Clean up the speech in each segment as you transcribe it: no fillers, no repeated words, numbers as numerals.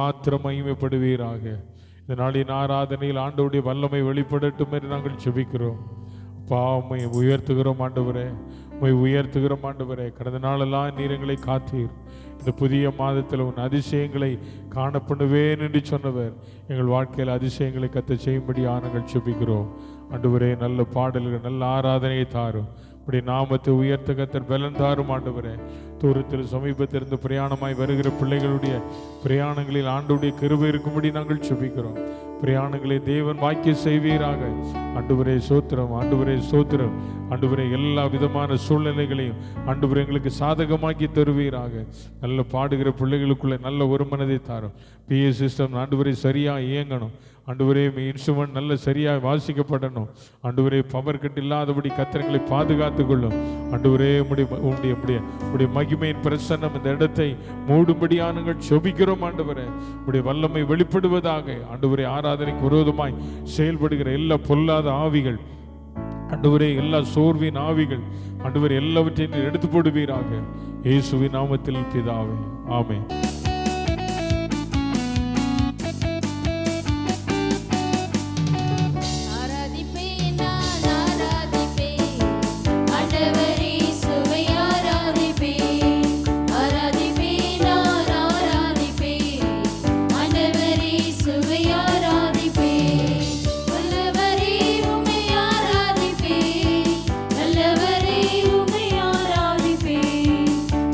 மாத்திரம் மகிமைப்படுவீராக. இந்த நாளின் ஆராதனையில் ஆண்டவருடைய வல்லமை வெளிப்படட்டும் என்று நாங்கள் ஜெபிக்கிறோம். அப்பா, உம்மை உயர்த்துகிறோம் ஆண்டவரே, உம்மை உயர்த்துகிறோம் ஆண்டவரே. கடந்த நாளெல்லாம் நீர் எங்களை காத்தீர். இந்த புதிய மாதத்தில் உன் அதிசயங்களை காணப்படுவேன் என்று சொன்னவர் எங்கள் வாழ்க்கையில் அதிசயங்களை கத்த செய்யும்படி நாங்கள் ஜெபிக்கிறோம் ஆண்டவரே. நல்ல பாடல்கள், நல்ல ஆராதனையை தாரும். இப்படி நாமத்தை உயர்த்த கத்தர் பலன் தாரும் ஆண்டவரே. தூரத்தில் சமீபத்திலிருந்து பிரயாணமாய் வருகிற பிள்ளைகளுடைய பிரயாணங்களில் ஆண்டவருடைய கிருபை இருக்கும்படி நாங்கள் ஜெபிக்கிறோம். பிரயாணங்களை தேவன் வாக்கிய செய்வீராக. ஆண்டவரே சோத்திரம், ஆண்டவரே சோத்திரம். ஆண்டவரே எல்லா விதமான சூழ்நிலைகளையும் ஆண்டவரே எங்களுக்கு சாதகமாக்கி தருவீராக. நல்ல பாடுகிற பிள்ளைகளுக்குள்ள நல்ல ஒரு மனதை தாரும். PA சிஸ்டம் ஆண்டவரே சரியாக இயங்கணும். ஆண்டவரே இன்ஸ்ட்ருமெண்ட் நல்ல சரியாக வாசிக்கப்படணும். ஆண்டவரே பவர் கட் இல்லாதபடி கத்திரங்களை பாதுகாத்து கொள்ளும். ஆண்டவரே உடைய மகிமையின் பிரசன்னம் இந்த இடத்தை மூடும்படியானுங்கள் ஜெபிக்கிறோம் ஆண்டவரே. உடைய வல்லமை வெளிப்படுவதாக. ஆண்டவரே ஆராதனைக்கு விரோதமாய் செயல்படுகிற எல்லா பொல்லாத ஆவிகள் ஆண்டவரே, எல்லா சோர்வின் ஆவிகள் ஆண்டவரே எல்லாவற்றையும் எடுத்து போடுவீராக. இயேசுவின் நாமத்தில் பிதாவே, ஆமென்.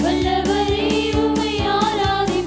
வல்லவரே உம்மை ஆராதிப்பேன்.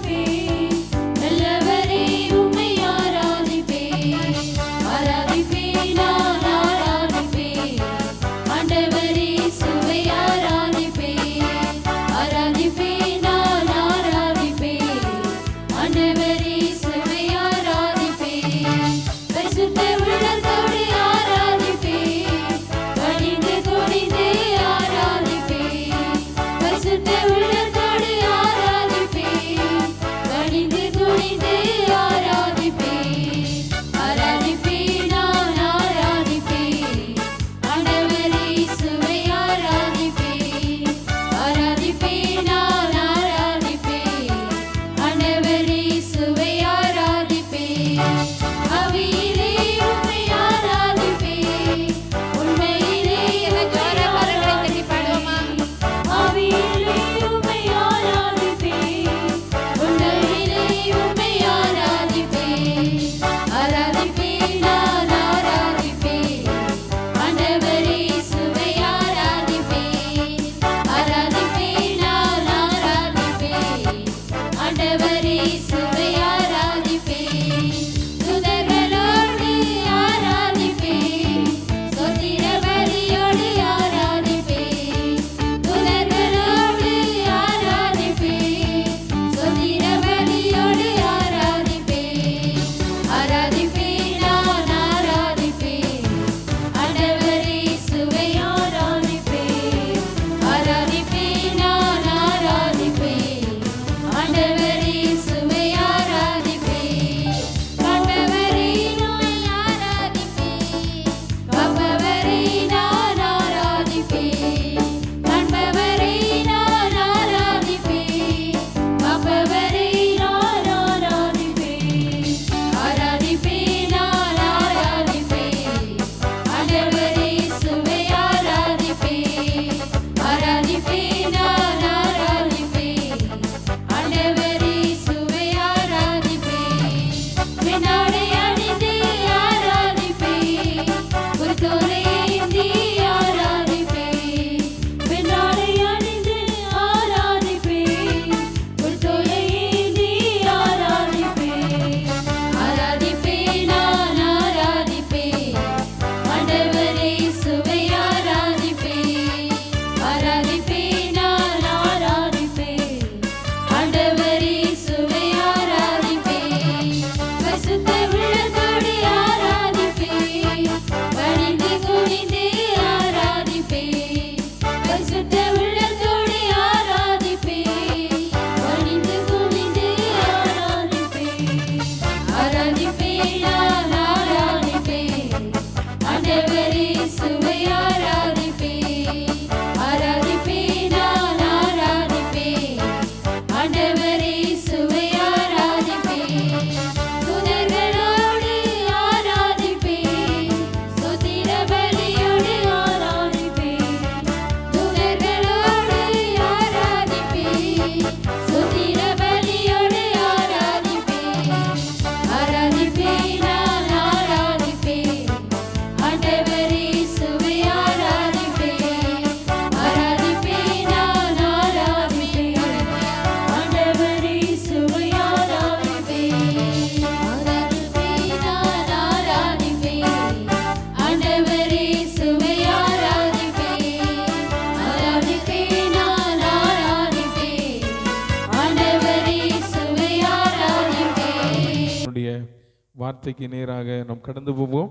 வார்த்தைக்கு நேராக நாம் கடந்து போவோம்.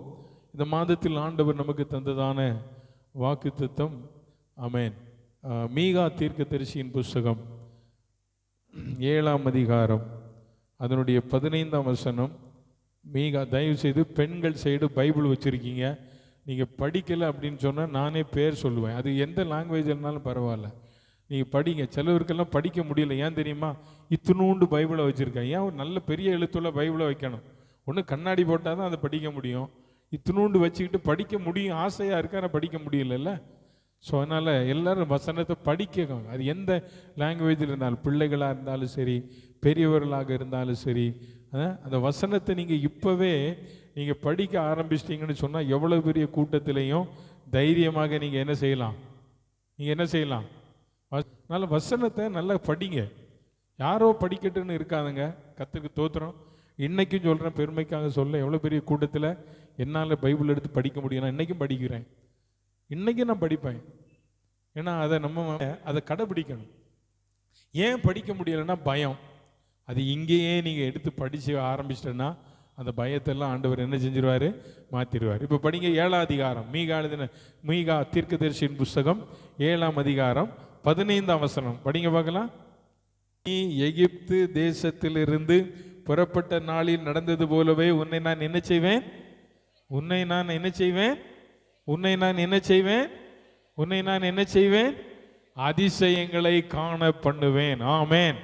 இந்த மாதத்தில் ஆண்டவர் நமக்கு தந்ததான வாக்குத்தத்தம், ஆமென், மீகா தீர்க்கதரிசியின் புஸ்தகம் 7ஆம் அதிகாரம் அதனுடைய 15ஆம் வசனம். மீகா, தயவு செய்து பெண்கள் சைடு பைபிள் வச்சுருக்கீங்க, நீங்கள் படிக்கலை அப்படின்னு சொன்னால் நானே பேர் சொல்லுவேன். அது எந்த லாங்குவேஜ்னாலும் பரவாயில்ல, நீங்கள் படிங்க. சிலவருக்கெல்லாம் படிக்க முடியல, ஏன் தெரியுமா? இத்தினூண்டு பைபிளை வச்சுருக்கேன். ஏன் ஒரு நல்ல பெரிய எழுத்துள்ள பைபிளை வைக்கணும்? ஒன்று கண்ணாடி போட்டால் தான் அதை படிக்க முடியும். இத்தினூண்டு வச்சுக்கிட்டு படிக்க முடியும், ஆசையாக இருக்கா, ஆனால் படிக்க முடியலல்ல. ஸோ அதனால் எல்லோரும் வசனத்தை படிக்கணும். அது எந்த லாங்குவேஜில் இருந்தாலும், பிள்ளைகளாக இருந்தாலும் சரி, பெரியவர்களாக இருந்தாலும் சரி, அந்த வசனத்தை நீங்கள் இப்போவே நீங்கள் படிக்க ஆரம்பிச்சிட்டிங்கன்னு சொன்னால் எவ்வளோ பெரிய கூட்டத்திலையும் தைரியமாக நீங்கள் என்ன செய்யலாம், நீங்கள் என்ன செய்யலாம். அதனால் வசனத்தை நல்லா படிங்க. யாரோ படிக்கட்டுன்னு இருக்காதுங்க. கர்த்தருக்கு தோத்திரம். இன்றைக்கும் சொல்கிறேன், பெருமைக்காக சொல்ல, எவ்வளோ பெரிய கூட்டத்தில் என்னால் பைபிள் எடுத்து படிக்க முடியும். நான் இன்றைக்கும் படிக்கிறேன், இன்றைக்கும் நான் படிப்பேன். ஏன்னா அதை கடைபிடிக்கணும். ஏன் படிக்க முடியலைன்னா பயம். அது இங்கேயே நீங்கள் எடுத்து படித்து ஆரம்பிச்சிட்டேன்னா அந்த பயத்தெல்லாம் ஆண்டவர் என்ன செஞ்சிருவார், மாற்றிடுவார். இப்போ படிங்க 7ஆம் அதிகாரம், மீகா தீர்க்கதரிசியின் புஸ்தகம் 7ஆம் அதிகாரம் 15ஆம் வசனம் படிங்க பார்க்கலாம். நீ எகிப்து தேசத்திலிருந்து புறப்பட்ட நாளில் நடந்தது போலவே உன்னை நான் என்ன செய்வேன், உன்னை நான் என்ன செய்வேன், உன்னை நான் என்ன செய்வேன், உன்னை நான் என்ன செய்வேன், அதிசயங்களை காண பண்ணுவேன். ஆமேன்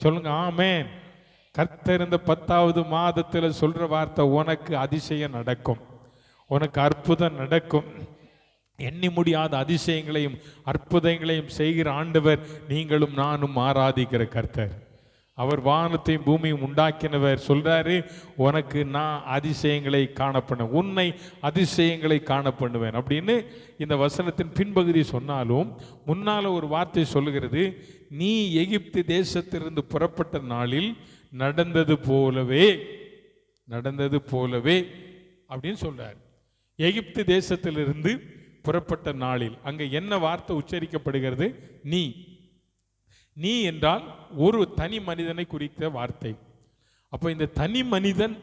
சொல்லுங்க, ஆமேன். கர்த்தர் இந்த 10வது மாதத்தில் சொல்ற வார்த்தை, உனக்கு அதிசயம் நடக்கும், உனக்கு அற்புதம் நடக்கும். எண்ணி முடியாத அதிசயங்களையும் அற்புதங்களையும் செய்கிற ஆண்டவர் நீங்களும் நானும் ஆராதிக்கிற கர்த்தர். அவர் வானத்தையும் பூமியும் உண்டாக்கினவர். சொல்றாரு, உனக்கு நான் அதிசயங்களை காணப்பண்ண, உன்னை அதிசயங்களை காணப்பண்ணுவேன் அப்படின்னு இந்த வசனத்தின் பின்பகுதி சொன்னாலும் முன்னால ஒரு வார்த்தை சொல்லுகிறது, நீ எகிப்து தேசத்திலிருந்து புறப்பட்ட நாளில் நடந்தது போலவே, நடந்தது போலவே அப்படின்னு சொல்றார். எகிப்து தேசத்திலிருந்து புறப்பட்ட நாளில், அங்க என்ன வார்த்தை உச்சரிக்கப்படுகிறது? நீ. நீ என்றால் ஒரு தனி மனிதனை குறித்த வார்த்தை. அப்போ இந்த தனி மனிதன்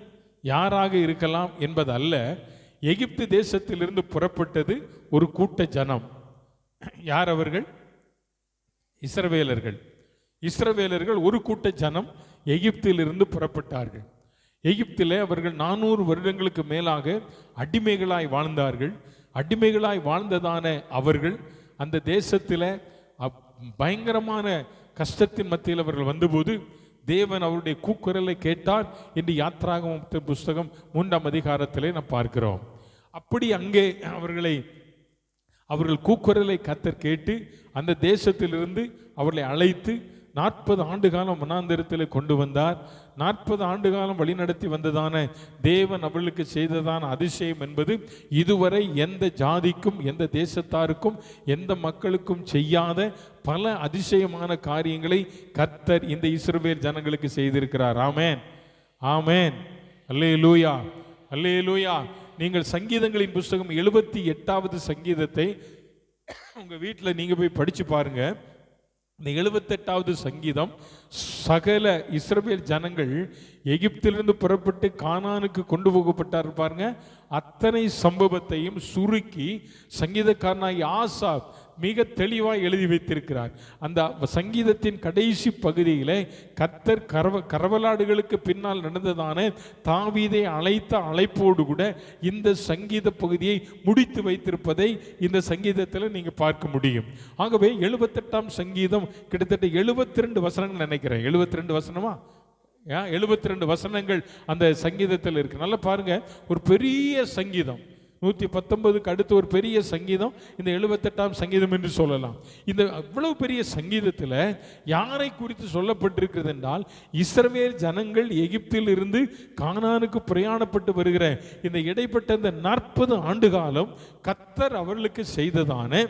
யாராக இருக்கலாம் என்பது அல்ல. எகிப்து தேசத்திலிருந்து புறப்பட்டது ஒரு கூட்ட ஜனம். யார் அவர்கள்? இஸ்ரவேலர்கள். இஸ்ரவேலர்கள் ஒரு கூட்ட ஜனம் எகிப்திலிருந்து புறப்பட்டார்கள். எகிப்திலே அவர்கள் 400 வருடங்களுக்கு மேலாக அடிமைகளாய் வாழ்ந்தார்கள். அடிமைகளாய் வாழ்ந்ததான அவர்கள் அந்த தேசத்தில் பயங்கரமான கஷ்டத்தின் மத்தியில் அவர்கள் வந்தபோது தேவன் அவருடைய கூக்குரலை கேட்டார் என்று யாத்ராகம புஸ்தகம் 3ஆம் அதிகாரத்திலே நாம் பார்க்கிறோம். அப்படி அங்கே அவர்கள் கூக்குரலை கர்த்தர் கேட்டு அந்த தேசத்திலிருந்து அவர்களை அழைத்து 40 ஆண்டு காலம் வனாந்திரத்தில் கொண்டு வந்தார். 40 ஆண்டு காலம் வழிநடத்தி வந்ததான தேவன் அவர்களுக்கு செய்ததான அதிசயம் என்பது இதுவரை எந்த ஜாதிக்கும் எந்த தேசத்தாருக்கும் எந்த மக்களுக்கும் செய்யாத பல அதிசயமான காரியங்களை கர்த்தர் இந்த இஸ்ரவேல் ஜனங்களுக்கு செய்திருக்கிறார். ஆமேன், ஆமேன், அல்லேலூயா, அல்லேலூயா. நீங்கள் சங்கீதங்களின் புஸ்தகம் 78வது சங்கீதத்தை உங்க வீட்டில் நீங்க போய் படிச்சு பாருங்க. இந்த 78வது சங்கீதம் சகல இஸ்ரவேல் ஜனங்கள் எகிப்திலிருந்து புறப்பட்டு கானானுக்கு கொண்டு போகப்பட்டார் பாருங்க, அத்தனை சம்பவத்தையும் சுருக்கி சங்கீதக்காரனாய் ஆசாப் மிக தெளிவாக எழுதி வைத்திருக்கிறார். அந்த சங்கீதத்தின் கடைசி பகுதியில் கர்த்தர் கரவலாடுகளுக்கு பின்னால் நடந்ததான தாவீதை அழைத்த அழைப்போடு கூட இந்த சங்கீத பகுதியை முடித்து வைத்திருப்பதை இந்த சங்கீதத்தில் நீங்கள் பார்க்க முடியும். ஆகவே 78ஆம் சங்கீதம் கிட்டத்தட்ட 72 வசனங்கள் நினைக்கிறேன். 72 வசனமா? 72 வசனங்கள் அந்த சங்கீதத்தில் இருக்கு. நல்லா பாருங்க, ஒரு பெரிய சங்கீதம். 119க்கு அடுத்து ஒரு பெரிய சங்கீதம் இந்த 78ஆம் சங்கீதம் என்று சொல்லலாம். இந்த அவ்வளவு பெரிய சங்கீதத்தில் யாரை குறித்து சொல்லப்பட்டிருக்கிறது என்றால், இஸ்ரவேல் ஜனங்கள் எகிப்தில் இருந்து கானானுக்கு பிரயாணப்பட்டு வருகிற இந்த இடைப்பட்ட இந்த 40 ஆண்டு காலம் கர்த்தர் அவர்களுக்கு செய்ததான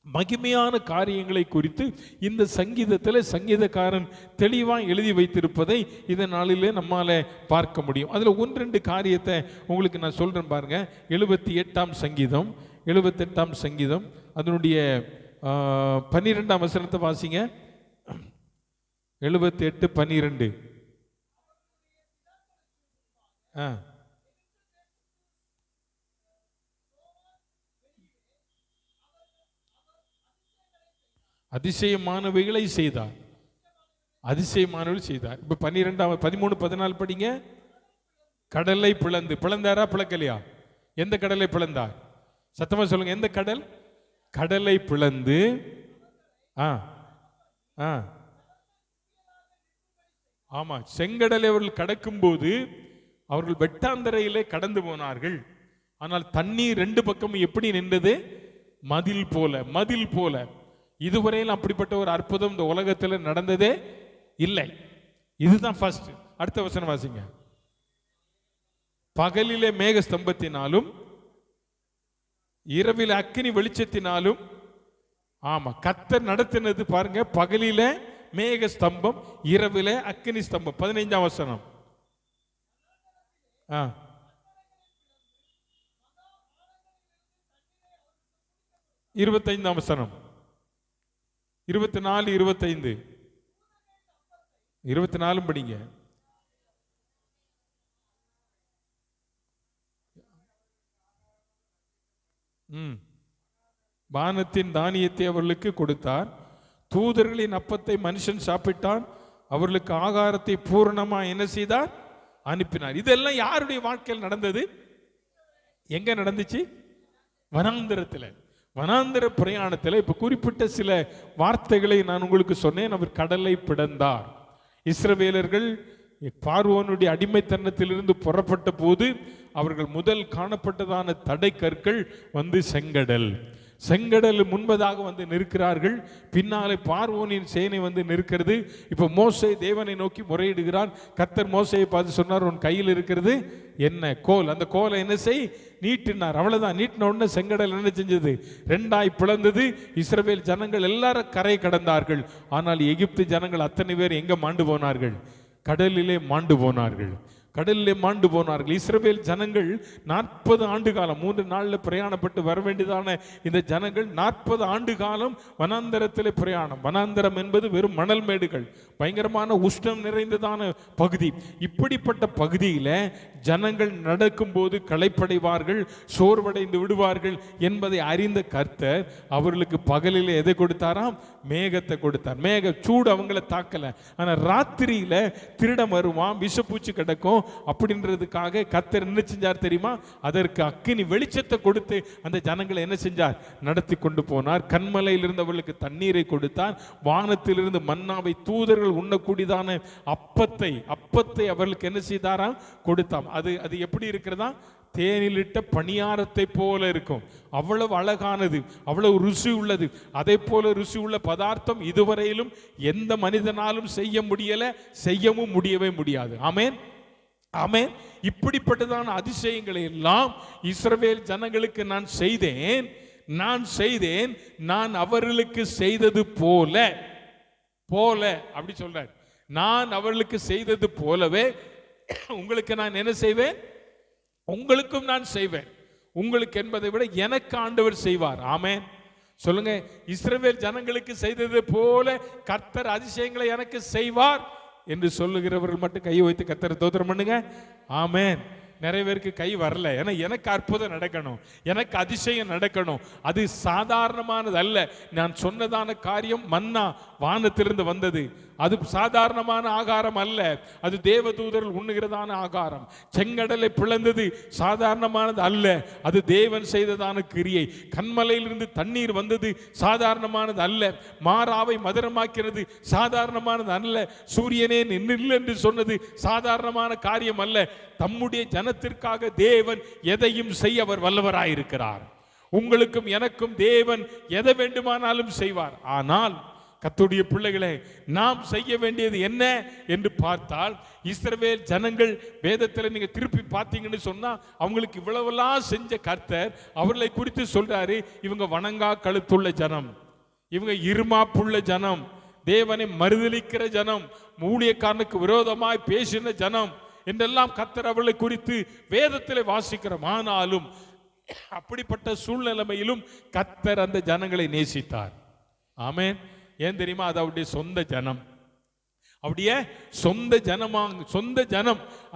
மகிமையான காரியங்களை குறித்து இந்த சங்கீதத்தில் சங்கீதக்காரன் தெளிவாக எழுதி வைத்திருப்பதை இந்த நாளிலே நம்மால் பார்க்க முடியும். அதில் 1-2 காரியத்தை உங்களுக்கு நான் சொல்கிறேன் பாருங்க. 78ஆம் சங்கீதம், 78ஆம் சங்கீதம் அதனுடைய 12ஆம் வசனத்தை வாசிங்க. 78:12. ஆ, அதிசயமானவைகளை செய்தார். அதிசயமானவர்கள் செய்தார். இப்ப 12 13 14 படிங்க. கடலை பிளந்து, பிளந்தாரா பிளக்கலையா? எந்த கடலை பிளந்தார்? சத்தமா சொல்லுங்க. எந்த கடல்? கடலை பிளந்து, ஆ ஆ ஆமா, செங்கடலை அவர்கள் கடக்கும் போது அவர்கள் வெட்டாந்தரையிலே கடந்து போனார்கள். ஆனால் தண்ணீர் ரெண்டு பக்கமும் எப்படி நின்றது? மதில் போல, மதில் போல. இதுவரையில் அப்படிப்பட்ட ஒரு அற்புதம் இந்த உலகத்தில் நடந்ததே இல்லை. இதுதான் ஃபர்ஸ்ட். அடுத்த வசனம் வாசிங்க. பகலிலே மேக ஸ்தம்பத்தினாலும் இரவில் அக்கினி வெளிச்சத்தினாலும், ஆமா, கர்த்தர் நடத்தினது பாருங்க. பகலில மேக ஸ்தம்பம், இரவிலே அக்கினி ஸ்தம்பம். 15ஆம் வசனம். 25ஆம் வசனம். 24 25 24 படிங்க. வானத்தின் தானியத்தை அவர்களுக்கு கொடுத்தார். தூதர்களின் அப்பத்தை மனுஷன் சாப்பிட்டான். அவர்களுக்கு ஆகாரத்தை பூரணமா என்ன செய்தார்? அனுப்பினார். இதெல்லாம் யாருடைய வாழ்க்கையில் நடந்தது? எங்க நடந்துச்சு? வனாந்திரத்தில். வனாந்திர பிரயாணத்தில் இப்ப குறிப்பிட்ட சில வார்த்தைகளை நான் உங்களுக்கு சொன்னேன். அவர் கடலை பிளந்தார். இஸ்ரவேலர்கள் பார்வோனுடைய அடிமைத்தனத்திலிருந்து புறப்பட்ட போது அவர்கள் முதல் காணப்பட்டதான தடை கற்கள் செங்கடல். செங்கடல் முன்பதாக நிற்கிறார்கள். பின்னாலே பார்வோனின் சேனை நிற்கிறது. இப்ப மோசே தேவனை நோக்கி முறையிடுகிறான். கர்த்தர் மோசையை பார்த்து சொன்னார், உன் கையில் இருக்கிறது என்ன? கோல். அந்த கோலை என்ன செய்? நீட்டினார். அவ்வளவுதான். நீட்டின உடனே செங்கடல் என்ன செஞ்சது? ரெண்டாய் பிளந்தது. இஸ்ரவேல் ஜனங்கள் எல்லாரும் கரை கடந்தார்கள். ஆனால் எகிப்து ஜனங்கள் அத்தனை பேர் எங்க மாண்டு போனார்கள்? கடலிலே மாண்டு போனார்கள். கடலிலே மாண்டு போனார்கள். இஸ்ரவேல் ஜனங்கள் 40 ஆண்டு காலம், 3 நாளில் பிரயாணப்பட்டு வர வேண்டியதான இந்த ஜனங்கள் 40 ஆண்டு காலம் வனாந்தரத்தில் பிரயாணம். வனாந்தரம் என்பது வெறும் மணல் மேடுகள், பயங்கரமான உஷ்ணம் நிறைந்ததான பகுதி. இப்படிப்பட்ட பகுதியில் ஜனங்கள் நடக்கும் போது களைப்படைவார்கள், சோர்வடைந்து விடுவார்கள் என்பதை அறிந்த கர்த்தர் அவர்களுக்கு பகலில் எதை கொடுத்தாராம்? மேகத்தை கொடுத்தார். மேக சூடு அவங்களை தாக்கல. ஆனால் ராத்திரியில திருடம் வருவான், விஷப்பூச்சி கிடக்கும். அப்படின்றதுக்காக கர்த்தர் என்ன செஞ்சார் தெரியுமா? அதற்கு அக்கினி வெளிச்சத்தை கொடுத்து அந்த ஜனங்களை என்ன செஞ்சார்? நடத்தி கொண்டு போனார். கண்மலையிலிருந்து அவர்களுக்கு தண்ணீரை கொடுத்தார். வானத்திலிருந்து மன்னாவை, தூதர்கள் உண்ணக்கூடியதான அப்பத்தை அவர்களுக்கு என்ன செய்தாராம்? கொடுத்தாம். அது எப்படி இருக்கிறதா? தேனிலிட்ட பணியாரத்தை போல இருக்கும். அவ்வளவு அழகானது, அவ்வளவு ருசி உள்ளது. அதே போல ருசி உள்ள பதார்த்தம் இதுவரையிலும் எந்த மனிதனாலும் செய்ய முடியல, செய்யவும் முடியவே முடியாது. ஆமென், ஆமென். இப்படிப்பட்டதான அதிசயங்களை எல்லாம் இஸ்ரவேல் ஜனங்களுக்கு நான் செய்தேன். நான் அவர்களுக்கு செய்தது போல அப்படி சொல்றார். நான் அவர்களுக்கு செய்தது போலவே உங்களுக்கு நான் என்ன செய்வேன்? உங்களுக்கும் நான் செய்வேன். உங்களுக்கு என்பதை விட எனக்கு ஆண்டவர் செய்வார். ஆமென், சொல்லுங்க. இஸ்ரவேல் ஜனங்களுக்கு செய்தது போல கர்த்தர் அதிசயங்களை எனக்கு செய்வார் என்று சொல்லுகிறவர்கள் மட்டும் கையை வைத்து கர்த்தரை ஸ்தோத்திரம் பண்ணுங்க. ஆமென். நிறைய பேருக்கு கை வரல. ஏன்னா எனக்கு அற்புதம் நடக்கணும், எனக்கு அதிசயம் நடக்கணும். அது சாதாரணமானது அல்ல. நான் சொன்னதான காரியம் மன்னா வானத்திலிருந்து வந்தது. அது சாதாரணமான ஆகாரம் அல்ல, அது தேவதூதர்கள் உண்ணுகிறதான ஆகாரம். செங்கடலை பிளந்தது சாதாரணமானது அல்ல, அது தேவன் செய்ததான கிரியை. கண்மலையிலிருந்து தண்ணீர் வந்தது சாதாரணமானது அல்ல. மாறாவை மதுரமாக்கிறது சாதாரணமானது அல்ல. சூரியனே நின்று என்று சொன்னது சாதாரணமான காரியம் அல்ல. தம்முடைய ஜனத்திற்காக தேவன் எதையும் செய்ய அவர் வல்லவராயிருக்கிறார். உங்களுக்கும் எனக்கும் தேவன் எதை வேண்டுமானாலும் செய்வார். ஆனால் கர்த்தருடைய பிள்ளைகளே, நாம் செய்ய வேண்டியது என்ன என்று பார்த்தால், இஸ்ரவேல் ஜனங்கள் வேதத்தில் நீங்க திருப்பி பார்த்தீங்கன்னு சொன்னா அவங்களுக்கு இவ்வளவெல்லாம் செஞ்ச கர்த்தர் அவர்களை குறித்து சொல்றாரு, இவங்க வணங்கா கழுத்துள்ள ஜனம், இவங்க இருமாப்புள்ள ஜனம், தேவனை மறுதலிக்கிற ஜனம், ஊழியக்காரனுக்கு விரோதமாய் பேசின ஜனம் என்றெல்லாம் கர்த்தர் அவர்களை குறித்து வேதத்தில் வாசிக்கிறோம். ஆனாலும் அப்படிப்பட்ட சூழ்நிலைமையிலும் கர்த்தர் அந்த ஜனங்களை நேசித்தார். ஆமென். ஏன் தெரியுமா? அது அவருடைய சொந்த ஜனம். அப்படியே சொந்த ஜனம்.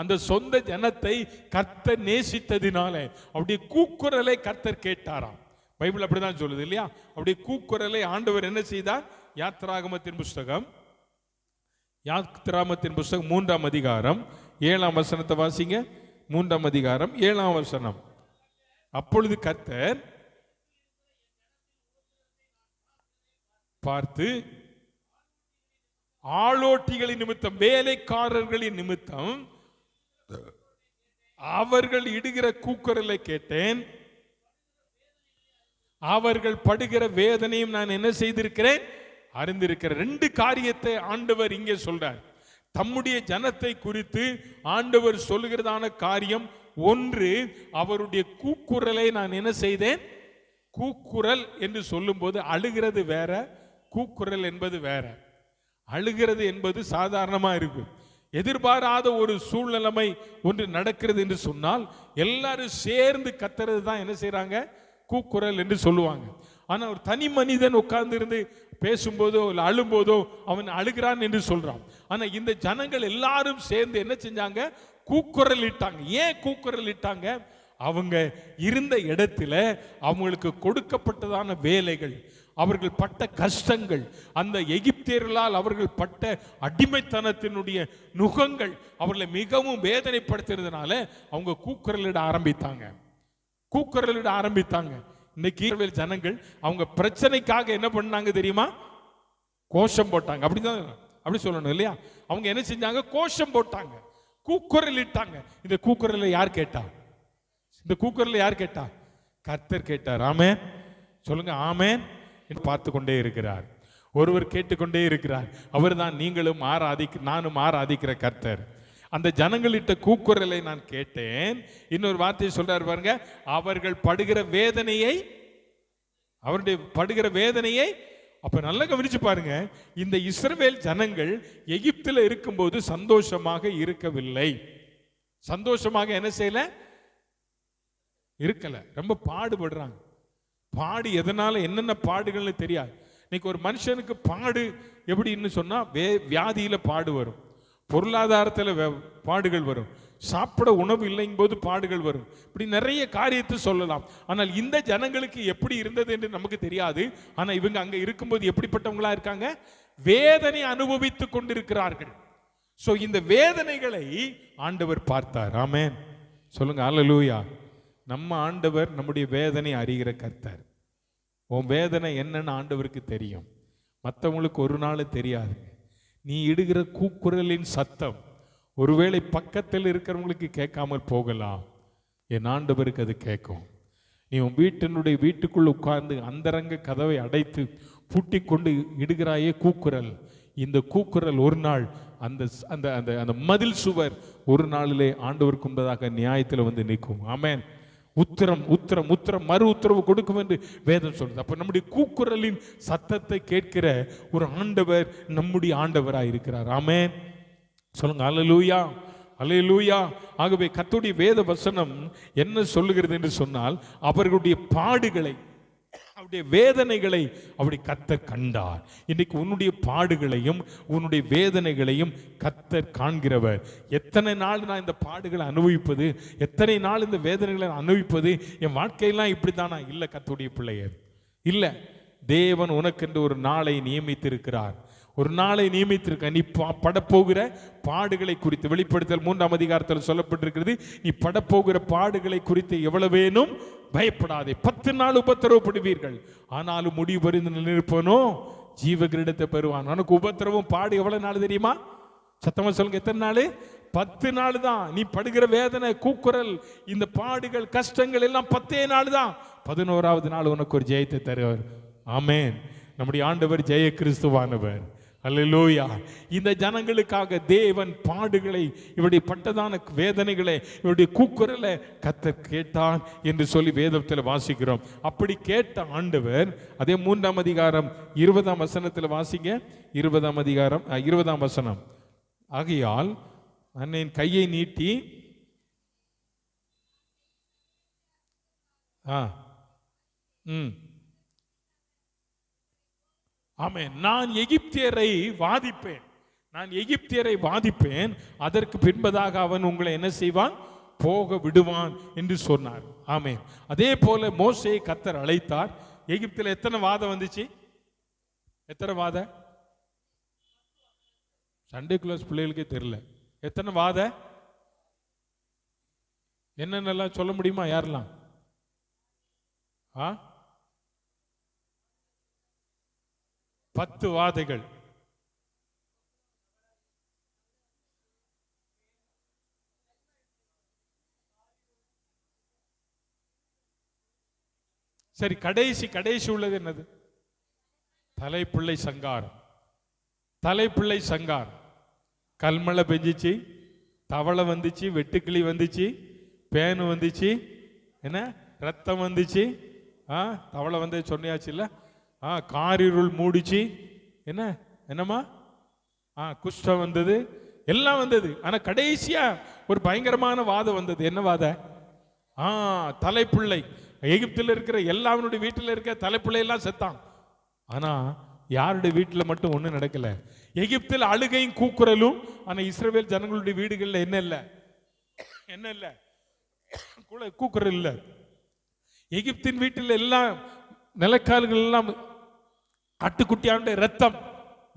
அந்த சொந்த ஜனத்தை கர்த்தர் நேசித்ததினாலே அப்படியே கூக்குரலை கர்த்தர் கேட்டாராம். பைபிள் அப்படிதான் சொல்லுது இல்லையா? அப்படியே கூக்குரலை ஆண்டவர் என்ன செய்தார்? யாத்ராகமத்தின் புஸ்தகம் 3ஆம் அதிகாரம் 7ஆம் வசனத்தை வாசிங்க. 3ஆம் அதிகாரம் 7ஆம் வசனம். அப்பொழுது கர்த்தர் பார்த்து ஆளோட்டிகளின் நிமித்தம், வேலைக்காரர்களின் நிமித்தம் அவர்கள் இடுகிற கூக்குரலை கேட்டேன், அவர்கள் படுகிற வேதனையும் நான் என்ன செய்திருக்கிறேன்? அறிந்திருக்கிறேன். 2 காரியத்தை ஆண்டவர் இங்கே சொல்றார். தம்முடைய ஜனத்தை குறித்து ஆண்டவர் சொல்லுகிறதான காரியம் ஒன்று, அவருடைய கூக்குரலை நான் என்ன செய்தேன்? கூக்குரல் என்று சொல்லும் போது அழுகிறது வேற, கூக்குரல் என்பது வேற. அழுகிறது என்பது சாதாரணமா இருக்கு. எதிர்பாராத ஒரு சூழ்நிலைமை ஒன்று நடக்கிறது என்று சொன்னால் எல்லாரும் சேர்ந்து கத்துறது தான் என்ன செய்யறாங்க? கூக்குரல் என்று சொல்லுவாங்க. ஆனா ஒரு தனி மனிதன் உட்கார்ந்து இருந்து பேசும்போதோ இல்லை அழும்போதோ அவன் அழுகிறான் என்று சொல்றான். ஆனா இந்த ஜனங்கள் எல்லாரும் சேர்ந்து என்ன செஞ்சாங்க? கூக்குரல் இட்டாங்க. ஏன் கூக்குரல் இட்டாங்க? அவங்க இருந்த இடத்துல அவங்களுக்கு கொடுக்கப்பட்டதான வேலைகள், அவர்கள் பட்ட கஷ்டங்கள், அந்த எகிப்தியர்களால் அவர்கள் பட்ட அடிமைத்தனத்தினுடைய நுகங்கள் அவர்களை மிகவும் வேதனைப்படுத்துறதுனால அவங்க கூக்குரலிட ஆரம்பித்தாங்க. இன்னைக்கு ஜனங்கள் அவங்க பிரச்சனைக்காக என்ன பண்ணாங்க தெரியுமா? கோஷம் போட்டாங்க. அப்படி சொல்லணும் இல்லையா? அவங்க என்ன செஞ்சாங்க? கோஷம் போட்டாங்க, கூக்குரல் இட்டாங்க. இந்த கூக்குரலை யார் கேட்டா? கர்த்தர் கேட்டார். ஆமென் சொல்லுங்க. ஆமென். பார்த்து கொண்டே இருக்கிறார். ஒருவர் கேட்டுக்கொண்டே இருக்கிறார். அவர் தான் நீங்களும் நானும் ஆராதிக்கிற கர்த்தர். அந்த ஜனங்களிட்ட கூக்குரலை நான் கேட்டேன். இன்னொரு வார்த்தையை சொல்றாரு பாருங்க, அவர்கள் படுகிற வேதனையை. அப்ப நல்லா கவனிச்சு பாருங்க, இந்த இஸ்ரவேல் ஜனங்கள் எகிப்தில் இருக்கும்போது சந்தோஷமாக இருக்கவில்லை. சந்தோஷமாக என்ன செய்யல? இருக்கல. ரொம்ப பாடுபடுறாங்க. பாடு எதனால, என்னென்ன பாடுகள்னு தெரியாது. இன்னைக்கு ஒரு மனுஷனுக்கு பாடு எப்படின்னு சொன்னா, வியாதியில பாடு வரும், பொருளாதாரத்தில் பாடுகள் வரும், சாப்பிட உணவு இல்லைங்கும் போது பாடுகள் வரும். இப்படி நிறைய காரியத்தை சொல்லலாம். ஆனால் இந்த ஜனங்களுக்கு எப்படி இருந்தது என்று நமக்கு தெரியாது. ஆனா இவங்க அங்க இருக்கும்போது எப்படிப்பட்டவங்களா இருக்காங்க? வேதனை அனுபவித்துக் கொண்டிருக்கிறார்கள். சோ இந்த வேதனைகளை ஆண்டவர் பார்த்தார். ஆமென் சொல்லுங்க. அல்லேலூயா. நம்ம ஆண்டவர் நம்முடைய வேதனை அறிகிற கர்த்தர். உன் வேதனை என்னன்னு ஆண்டவருக்கு தெரியும், மற்றவங்களுக்கு ஒரு நாள் தெரியாது. நீ இடுகிற கூக்குரலின் சத்தம் ஒருவேளை பக்கத்தில் இருக்கிறவங்களுக்கு கேட்காமல் போகலாம், என் ஆண்டவருக்கு அது கேட்கும். நீ உன் வீட்டுக்குள் உட்கார்ந்து அந்தரங்க கதவை அடைத்து பூட்டி கொண்டு இடுகிறாயே கூக்குரல், இந்த கூக்குரல் ஒரு நாள் அந்த அந்த அந்த மதில் சுவர் ஒரு நாளிலே ஆண்டவருக்கு முன்பதாக நியாயத்தில் வந்து நிற்கும். ஆமென். உத்தரம் மறு உத்தரவு கொடுக்கும் என்று வேதம் சொல்றது. அப்ப நம்முடைய கூக்குரலின் சத்தத்தை கேட்கிற ஒரு ஆண்டவர் நம்முடைய ஆண்டவராய் இருக்கிறார். ஆமென் சொல்லுங்க. அல்லேலூயா, அல்லேலூயா. ஆகவே கர்த்தருடைய வேத வசனம் என்ன சொல்லுகிறது என்று சொன்னால், அவர்களுடைய பாடுகளை, அவருடைய வேதனைகளை அப்படி கர்த்தர் கண்டார். இன்னைக்கு உன்னுடைய பாடுகளையும் உன்னுடைய வேதனைகளையும் கர்த்தர் காண்கிறவர். எத்தனை நாள் நான் இந்த பாடுகளை அனுபவிப்பது, எத்தனை நாள் இந்த வேதனைகளை அனுபவிப்பது, என் வாழ்க்கையெல்லாம் இப்படித்தானா? இல்லை கர்த்தருடைய பிள்ளையர், இல்லை. தேவன் உனக்கென்று ஒரு நாளை நியமித்திருக்கிறார். ஒரு நாளை நியமித்திருக்க. நீ படப்போகிற பாடுகளை குறித்து வெளிப்படுத்தல் 3ஆம் அதிகாரத்தில் சொல்லப்பட்டிருக்கிறது. நீ படப்போகிற பாடுகளை குறித்து எவ்வளவேனும் பயப்படாதே. 10 நாள் உபத்திரவப்படுவீர்கள், ஆனாலும் முடிவு பரிந்து நிற்பனோ ஜீவ கிரீடத்தை பெறுவான். உனக்கு உபத்திரவம் பாடு எவ்வளவு நாள் தெரியுமா? சத்தமா சொல்லுங்க. எத்தனை நாள்? 10 நாள் தான். நீ படுகிற வேதனை, கூக்குரல், இந்த பாடுகள், கஷ்டங்கள் எல்லாம் 10 நாள் தான். 11ஆவது நாள் உனக்கு ஒரு ஜெயத்தை தருவார். ஆமென். நம்முடைய ஆண்டவர் ஜெய கிறிஸ்துவானவர். அல்லேலூயா. இந்த ஜனங்களுக்காக தேவன் பாடுகளை, இவருடைய பட்டதான வேதனைகளை, இவருடைய கூக்குரலை கர்த்தர் கேட்டான் என்று சொல்லி வேதத்தில் வாசிக்கிறோம். அப்படி கேட்ட ஆண்டவர் அதே 3ஆம் அதிகாரம் 20ஆம் வசனத்தில் வாசிங்க. 20ஆம் அதிகாரம் 20ஆம் வசனம். ஆகையால் அன்னையின் கையை நீட்டி ஆமென், நான் எகிப்தியரை வாதிப்பேன், நான் எகிப்தியரை வாதிப்பேன், அதற்கு பின்பதாக அவன் உங்களை என்ன செய்வான், போக விடுவான் என்று சொன்னார். ஆமென். அதே போல மோசேயை கர்த்தர் அழைத்தார். எகிப்தில் எத்தனை வாதம் வந்துச்சு? எத்தனை வாத? சண்டே கிளாஸ் பிள்ளைகளுக்கே தெரியல. எத்தனை வாத? என்னென்னலாம் சொல்ல முடியுமா? யாரெல்லாம்? 10 வாதைகள். சரி, கடைசி உள்ளது என்னது? தலைப்பிள்ளை சங்காரம். தலைப்பிள்ளை சங்காரம். கல்மழை பெஞ்சிச்சு, தவளை வந்துச்சு, வெட்டுக்கிளி வந்துச்சு, பேனு வந்துச்சு, என்ன ரத்தம் வந்துச்சு, தவளை வந்து சொன்னியாச்சு இல்ல, காரிருள் மூடிச்சு, என்னம்மா குஷ்டம் வந்தது, எல்லாம் வந்தது. ஆனா கடைசியா ஒரு பயங்கரமான வாதம் வந்தது. என்ன வாத? தலைப்பிள்ளை. எகிப்தில் இருக்கிற எல்லாருடைய வீட்டில் இருக்க தலைப்பிள்ளை எல்லாம் செத்தான். ஆனா யாருடைய வீட்டில் மட்டும் ஒண்ணு நடக்கல. எகிப்தில் அழுகையும் கூக்குரலும். ஆனா இஸ்ரவேல் ஜனங்களுடைய வீடுகள்ல என்ன இல்ல, கூக்குரல் இல்ல. எகிப்தின் வீட்டில் எல்லாம் நிலக்கால்கள் எல்லாம் ஆட்டுக்குட்டியானுடைய ரத்தம்,